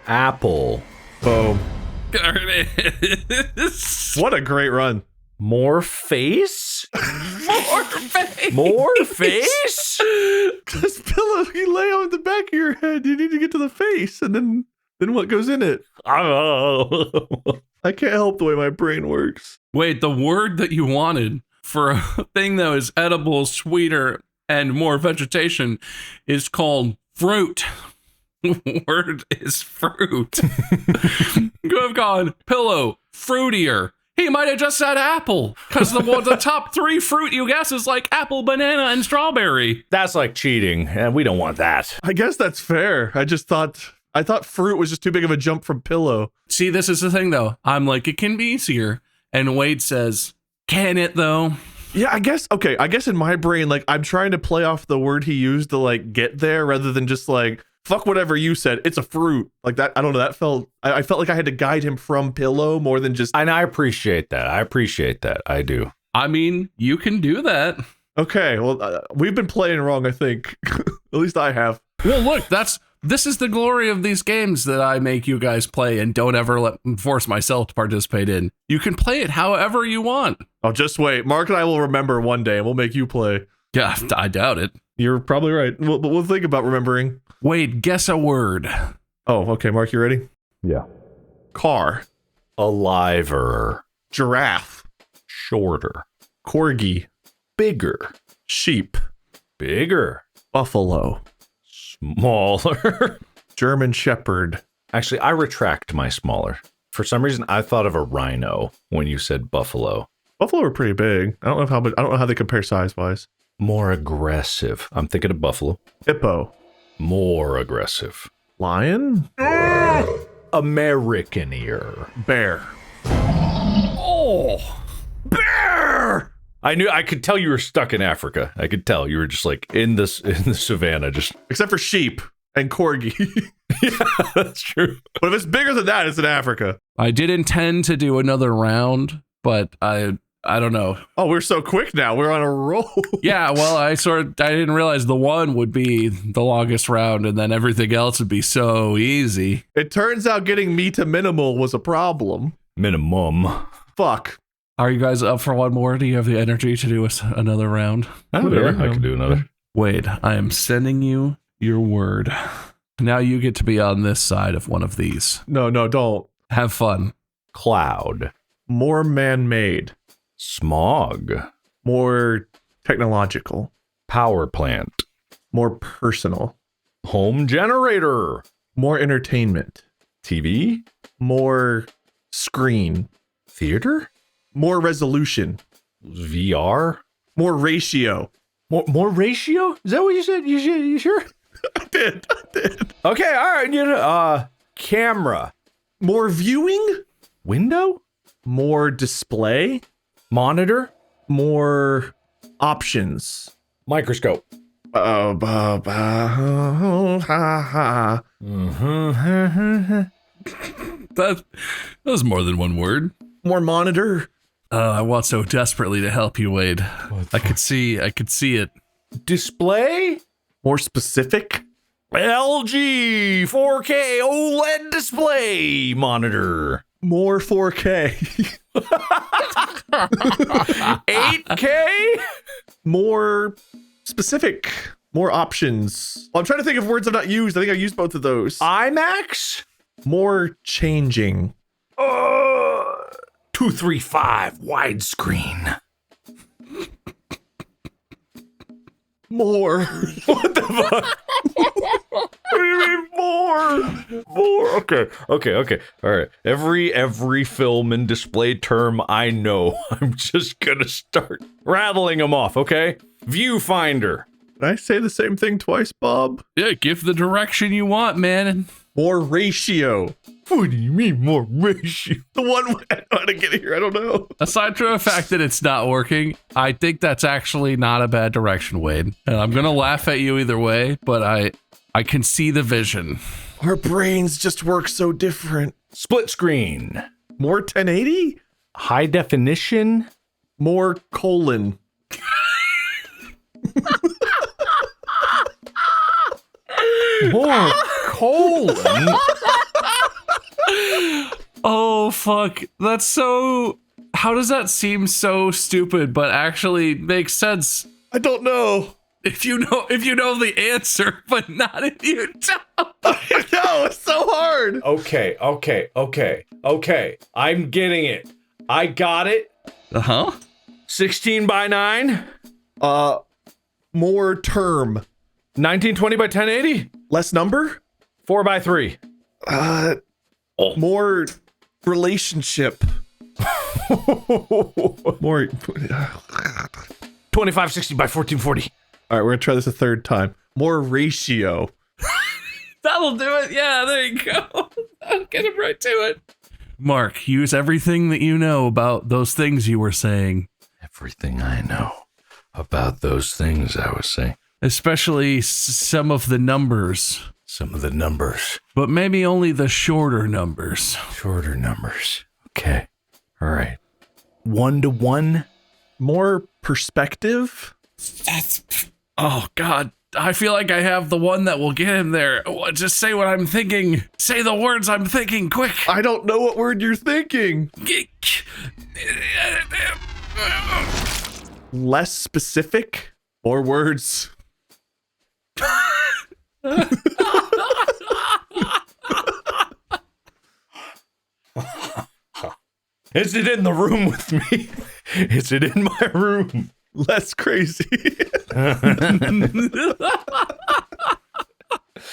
Apple? Boom. There it is. What a great run. More face? More face. More face? This pillow you lay on the back of your head, you need to get to the face, and then what goes in it? Oh. I can't help the way my brain works. Wait, the word that you wanted for a thing that is edible, sweeter, and more vegetation is called fruit. Word is fruit. You have gone pillow, fruitier. He might have just said apple, because the top 3 fruit you guess is like apple, banana, and strawberry. That's like cheating, and we don't want that. I guess that's fair. I thought fruit was just too big of a jump from pillow. See, this is the thing, though. I'm like, it can be easier. And Wade says, can it, though? Yeah, I guess in my brain, like, I'm trying to play off the word he used to, like, get there rather than just, like, fuck whatever you said. It's a fruit. Like that. I don't know. I felt like I had to guide him from pillow more than just. And I appreciate that. I do. I mean, you can do that. Okay. Well, we've been playing wrong, I think. At least I have. Well, look, this is the glory of these games that I make you guys play and don't ever force myself to participate in. You can play it however you want. Oh, just wait. Mark and I will remember one day and we'll make you play. Yeah, I doubt it. You're probably right. We'll think about remembering. Wade, guess a word. Oh, okay. Mark, you ready? Yeah. Car. Aliver. Giraffe. Shorter. Corgi. Bigger. Sheep. Bigger. Buffalo. Smaller. German Shepherd. Actually, I retract my smaller. For some reason, I thought of a rhino when you said buffalo. Buffalo are pretty big. I don't know how they compare size wise. More aggressive. I'm thinking of buffalo. Hippo. More aggressive. Lion. American ear. Bear. Oh, Bear. I could tell you were stuck in Africa. I could tell you were just like in the savannah, just. Except for sheep and corgi. Yeah, that's true. But if it's bigger than that, it's in Africa. I did intend to do another round, but I don't know. Oh, we're so quick now. We're on a roll. Yeah, well, I didn't realize the one would be the longest round and then everything else would be so easy. It turns out getting me to minimal was a problem. Minimum. Fuck. Are you guys up for one more? Do you have the energy to do another round? Oh, Whatever. yeah, I could do another. Wade, I am sending you your word. Now you get to be on this side of one of these. No, don't. Have fun. Cloud. More man-made. Smog. More technological. Power plant. More personal. Home generator. More entertainment. TV. More screen. Theater. More resolution. VR. More ratio. More ratio? Is that what you said? You sure? I did. Okay, all right. Camera. More viewing. Window. More display. Monitor. More options. Microscope. That was more than one word. More monitor. I want so desperately to help you, Wade. I could see it. Display. More specific. LG 4K OLED display monitor. More 4K. 8K. More specific. More options. I'm trying to think of words I've not used. I think I used both of those. IMAX? More changing. 235 widescreen. More. What the fuck? What do you mean more? More. Okay. All right. Every film and display term I know, I'm just gonna start rattling them off. Okay. Viewfinder. Did I say the same thing twice, Bob? Yeah, give the direction you want, man. More ratio. What do you mean more ratio? The one way I know how to get here. I don't know. Aside from the fact that it's not working, I think that's actually not a bad direction, Wade. And I'm gonna laugh at you either way, but I can see the vision. Our brains just work so different. Split screen. More 1080? High definition. More colon. More colon. Oh fuck. That's so, how does that seem so stupid but actually makes sense I don't know. if you know the answer, but not if you don't? No, it's so hard. Okay. I'm getting it. I got it. Uh-huh. 16 by 9. More term. 1920 by 1080. Less number? 4 by 3. More relationship. More. 2560 by 1440. All right, we're gonna try this a third time. More ratio. That'll do it. Yeah, there you go. I'll get him right to it. Mark, use everything that you know about those things you were saying. Everything I know about those things I was saying. Especially some of the numbers. Some of the numbers. But maybe only the shorter numbers. Shorter numbers. Okay. All right. 1-to-1. More perspective. That's... Oh, God. I feel like I have the one that will get him there. Just say what I'm thinking. Say the words I'm thinking, quick. I don't know what word you're thinking. Less specific. More words. Is it in the room with me? Is it in my room? Less crazy.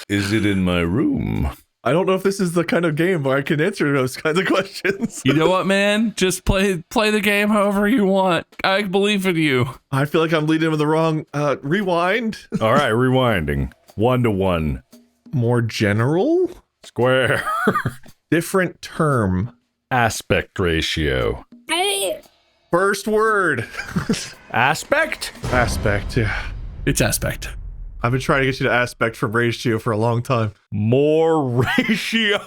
Is it in my room? I don't know if this is the kind of game where I can answer those kinds of questions. You know what, man? Just play the game however you want. I believe in you. I feel like I'm leading him in the wrong. Rewind. All right, rewinding. 1-to-1. More general. Square. Different term. Aspect ratio. First word. Aspect? Aspect, yeah. It's aspect. I've been trying to get you to aspect from ratio for a long time. More ratio.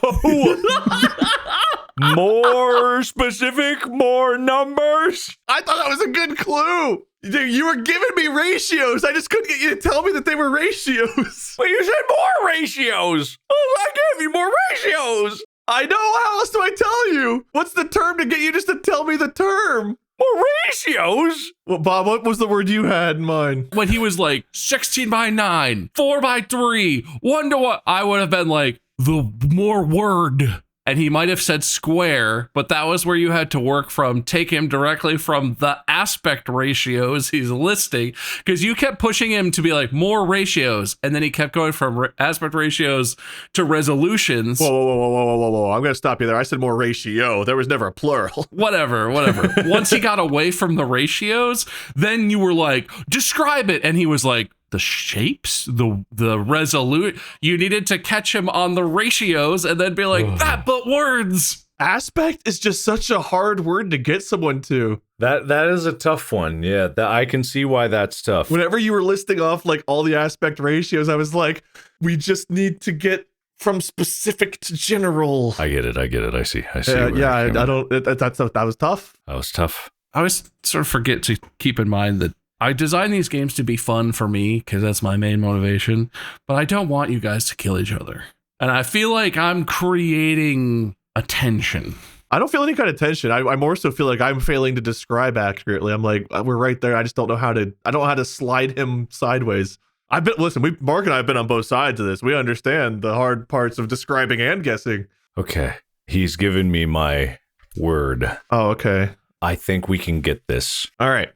More specific, more numbers. I thought that was a good clue. Dude, you were giving me ratios. I just couldn't get you to tell me that they were ratios. But you said more ratios. Oh, I gave you more ratios. I know. How else do I tell you? What's the term to get you just to tell me the term? More ratios? Well, Bob, what was the word you had in mind? When he was like 16 by 9, 4 by 3, 1-to-1, I would have been like, the more word. And he might have said square, but that was where you had to work from, take him directly from the aspect ratios he's listing, because you kept pushing him to be like more ratios, and then he kept going from aspect ratios to resolutions. Whoa. I'm going to stop you there. I said more ratio. There was never a plural. Whatever. Once he got away from the ratios, then you were like, describe it. And he was like, the shapes, the resolute. You needed to catch him on the ratios and then be like, that, but words. Aspect is just such a hard word to get someone to. That is a tough one. Yeah, I can see why that's tough. Whenever you were listing off like all the aspect ratios, I was like, we just need to get from specific to general. I get it. I see. I don't. That was tough. That was tough. I always sort of forget to keep in mind that I design these games to be fun for me because that's my main motivation, but I don't want you guys to kill each other. And I feel like I'm creating a tension. I don't feel any kind of tension. I more so feel like I'm failing to describe accurately. I'm like, we're right there. I just don't know how to slide him sideways. Mark and I have been on both sides of this. We understand the hard parts of describing and guessing. Okay. He's given me my word. Oh, okay. I think we can get this. All right.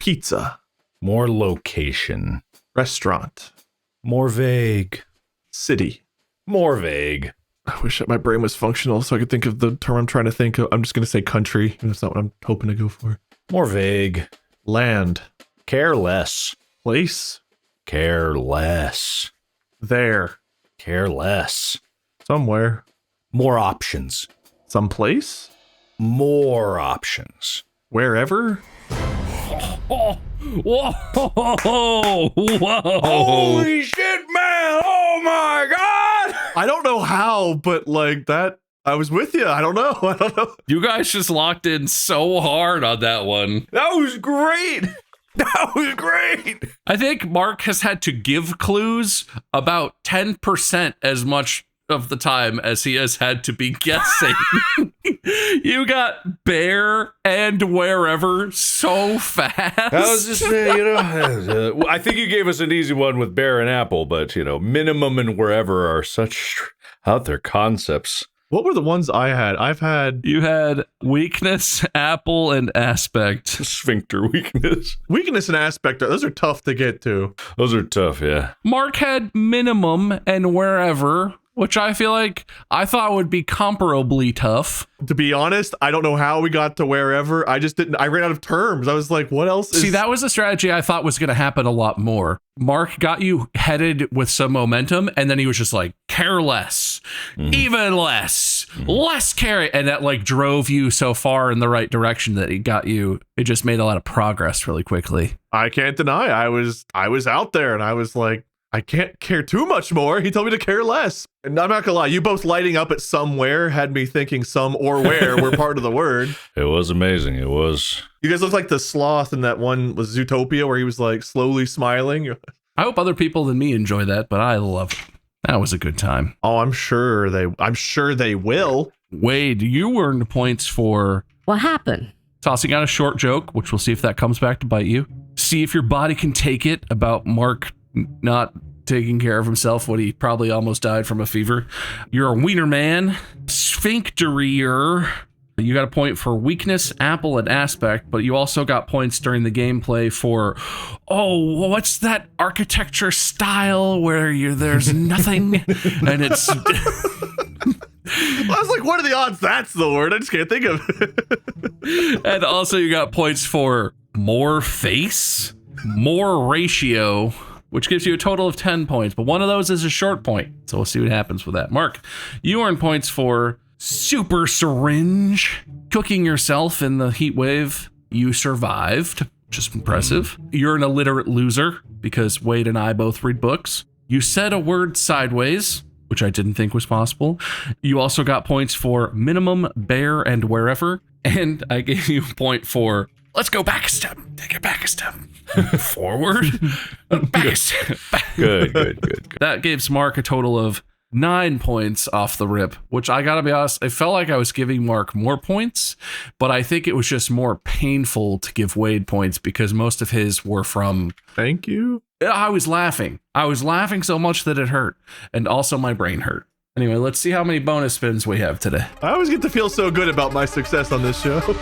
Pizza. More location. Restaurant. More vague. City. More vague. I wish that my brain was functional so I could think of the term I'm trying to think of. I'm just going to say country. That's not what I'm hoping to go for. More vague. Land. Careless. Place. Careless. There. Careless. Somewhere. More options. Someplace. More options. Wherever. Whoa! Whoa! Holy shit, man! Oh my god! I don't know how, but like that, I was with you. I don't know. You guys just locked in so hard on that one. That was great! That was great! I think Mark has had to give clues about 10% as much of the time as he has had to be guessing. You got bear and wherever so fast. I was just, I think you gave us an easy one with bear and apple, but, minimum and wherever are such out there concepts. What were the ones I had? You had weakness, apple, and aspect. Sphincter weakness. Weakness and aspect, those are tough to get to. Those are tough, yeah. Mark had minimum and wherever, which I feel like I thought would be comparably tough. To be honest, I don't know how we got to wherever. I ran out of terms. I was like, what else is... See, that was a strategy I thought was going to happen a lot more. Mark got you headed with some momentum, and then he was just like, care less, even less, less care. And that like drove you so far in the right direction that it just made a lot of progress really quickly. I can't deny I was out there and I was like, I can't care too much more. He told me to care less. And I'm not gonna lie, you both lighting up at somewhere had me thinking some or where were part of the word. It was amazing. It was. You guys look like the sloth in that one was Zootopia where he was like slowly smiling. I hope other people than me enjoy that, but I love it. That was a good time. Oh, I'm sure they will. Wade, you earned points for What happened? tossing out a short joke, which we'll see if that comes back to bite you. See if your body can take it about Mark not taking care of himself when he probably almost died from a fever. You're a wiener man. Sphincterier. You got a point for weakness, apple, and aspect, but you also got points during the gameplay for, what's that architecture style where there's nothing and it's... I was like, what are the odds that's the word? I just can't think of it. And also you got points for more face, more ratio, which gives you a total of 10 points, but one of those is a short point. So we'll see what happens with that. Mark, you earn points for super syringe, cooking yourself in the heat wave. You survived, which is impressive. You're an illiterate loser because Wade and I both read books. You said a word sideways, which I didn't think was possible. You also got points for minimum, bear, and wherever. And I gave you a point for let's go back a step. Take it back a step. Forward. Back a step. Good. That gives Mark a total of 9 points off the rip, which I gotta be honest, I felt like I was giving Mark more points, but I think it was just more painful to give Wade points because most of his were from... Thank you. I was laughing. I was laughing so much that it hurt. And also my brain hurt. Anyway, let's see how many bonus spins we have today. I always get to feel so good about my success on this show. 2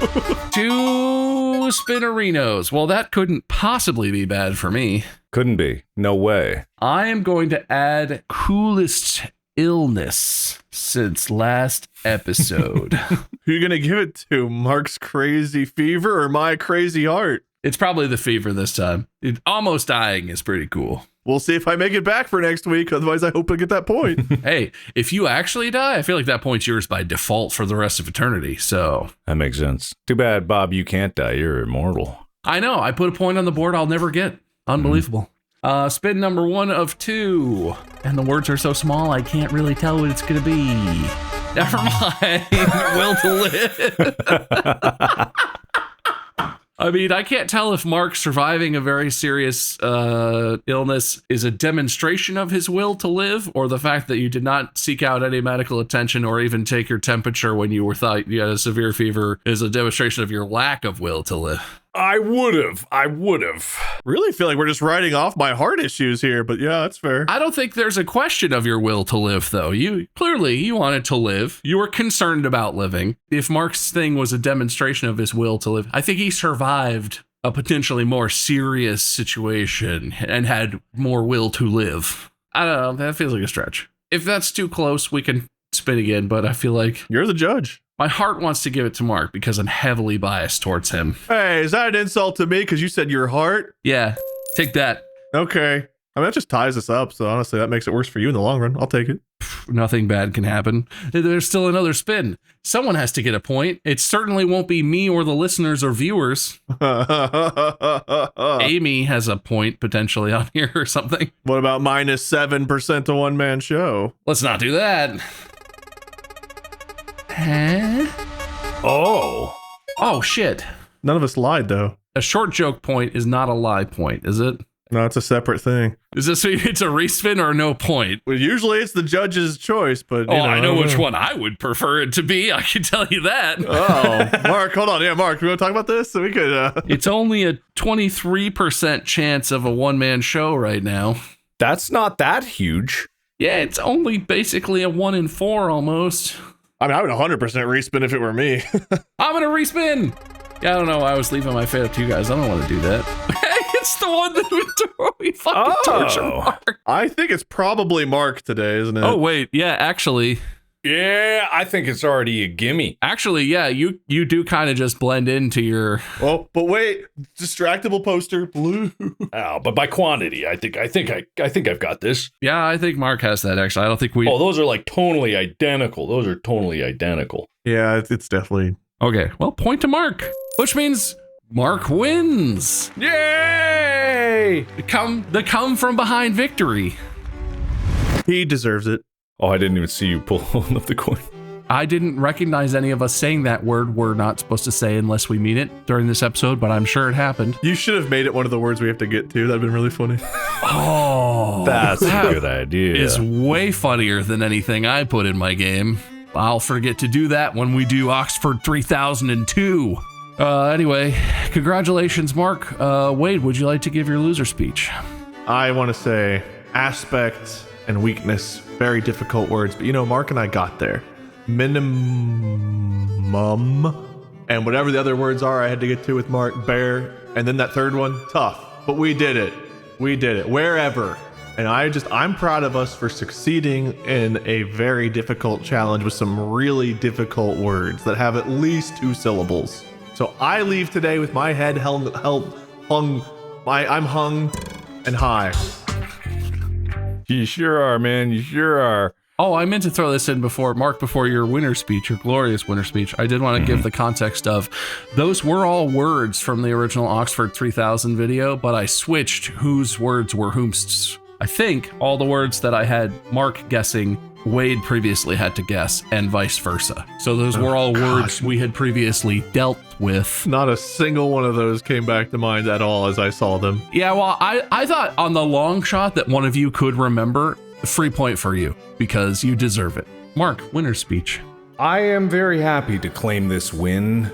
spinnerinos. Well, that couldn't possibly be bad for me. Couldn't be. No way. I am going to add coolest illness since last episode. Who are you going to give it to? Mark's crazy fever or my crazy heart? It's probably the fever this time. Almost dying is pretty cool. We'll see if I make it back for next week. Otherwise, I hope I get that point. Hey, if you actually die, I feel like that point's yours by default for the rest of eternity. So that makes sense. Too bad, Bob, you can't die. You're immortal. I know. I put a point on the board I'll never get. Unbelievable. Spin number 1 of 2. And the words are so small, I can't really tell what it's going to be. Never mind. Will to live. I mean, I can't tell if Mark surviving a very serious illness is a demonstration of his will to live, or the fact that you did not seek out any medical attention or even take your temperature when you thought you had a severe fever is a demonstration of your lack of will to live. I would have. Really feel like we're just writing off my heart issues here, but yeah, that's fair. I don't think there's a question of your will to live, though. You wanted to live. You were concerned about living. If Mark's thing was a demonstration of his will to live, I think he survived a potentially more serious situation and had more will to live. I don't know. That feels like a stretch. If that's too close, we can spin again, but I feel like You're the judge. my heart wants to give it to Mark because I'm heavily biased towards him. Hey, is that an insult to me because you said your heart? Yeah, take that. Okay. I mean, that just ties us up, so honestly, that makes it worse for you in the long run. I'll take it. Nothing bad can happen. There's still another spin. Someone has to get a point. It certainly won't be me or the listeners or viewers. Amy has a point potentially on here or something. What about minus 7% to one-man show? Let's not do that. Huh? Oh, shit. None of us lied, though. A short joke point is not a lie point, is it? No, it's a separate thing. Is this it's a respin or no point? Well, usually it's the judge's choice, but I know which one I would prefer it to be. I can tell you that. Oh, Mark, hold on. Yeah, Mark, we want to talk about this? So we could. It's only a 23% chance of a one-man show right now. That's not that huge. Yeah, it's only basically a 1 in 4 almost. I mean, I would 100% respin if it were me. I'm gonna respin. Yeah, I don't know why I was leaving my fate up to you guys. I don't want to do that. It's the one that we fucking torture Mark. I think it's probably Mark today, isn't it? Oh, wait. Yeah, actually. Yeah, I think it's already a gimme. Actually, yeah, you do kind of just blend into your... Oh, but wait. Distractible poster, blue. Oh, but by quantity, I think I've got this. Yeah, I think Mark has that, actually. I don't think we... Oh, those are like tonally identical. Those are totally identical. Yeah, it's definitely... Okay, well, point to Mark, which means Mark wins. Yay! The come from behind victory. He deserves it. Oh, I didn't even see you pull up the coin. I didn't recognize any of us saying that word we're not supposed to say unless we mean it during this episode, but I'm sure it happened. You should have made it one of the words we have to get to. That'd been really funny. Oh, that's a good idea. It's way funnier than anything I put in my game. I'll forget to do that when we do Oxford 3002. Anyway, congratulations, Mark. Wade, would you like to give your loser speech? I want to say aspect and weakness, very difficult words, but Mark and I got there. Minimum, and whatever the other words are I had to get to with Mark, bear, and then that third one, tough. But we did it. Wherever. And I'm proud of us for succeeding in a very difficult challenge with some really difficult words that have at least 2 syllables. So I leave today with my head hung and high. You sure are, man. You sure are. Oh, I meant to throw this in before, Mark, before your winner speech, your glorious winner speech. I did want to give the context of those were all words from the original Oxford 3000 video, but I switched whose words were whom's. I think all the words that I had Mark guessing, Wade previously had to guess, and vice versa. So those were all words we had previously dealt with. Not a single one of those came back to mind at all as I saw them. Yeah, well, I thought on the long shot that one of you could remember. Free point for you, because you deserve it. Mark, winner's speech. I am very happy to claim this win.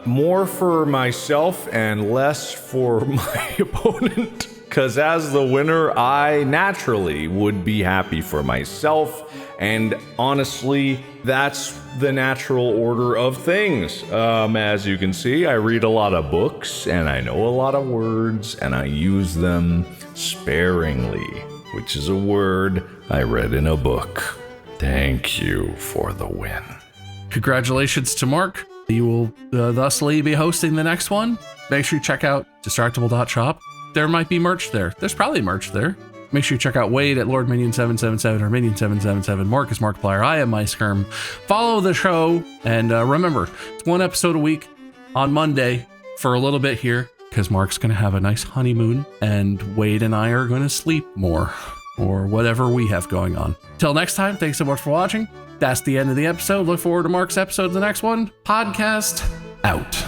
More for myself and less for my opponent. Because as the winner, I naturally would be happy for myself. And honestly, that's the natural order of things. As you can see, I read a lot of books and I know a lot of words and I use them sparingly, which is a word I read in a book. Thank you for the win. Congratulations to Mark. You will thusly be hosting the next one. Make sure you check out distractible.shop. There might be merch there. There's probably merch there. Make sure you check out Wade at LordMinion777 or Minion777. Mark is Markiplier. I am MySkerm. Follow the show. And remember, it's 1 episode a week on Monday for a little bit here because Mark's going to have a nice honeymoon and Wade and I are going to sleep more or whatever we have going on. Till next time, thanks so much for watching. That's the end of the episode. Look forward to Mark's episode, the next one. Podcast out.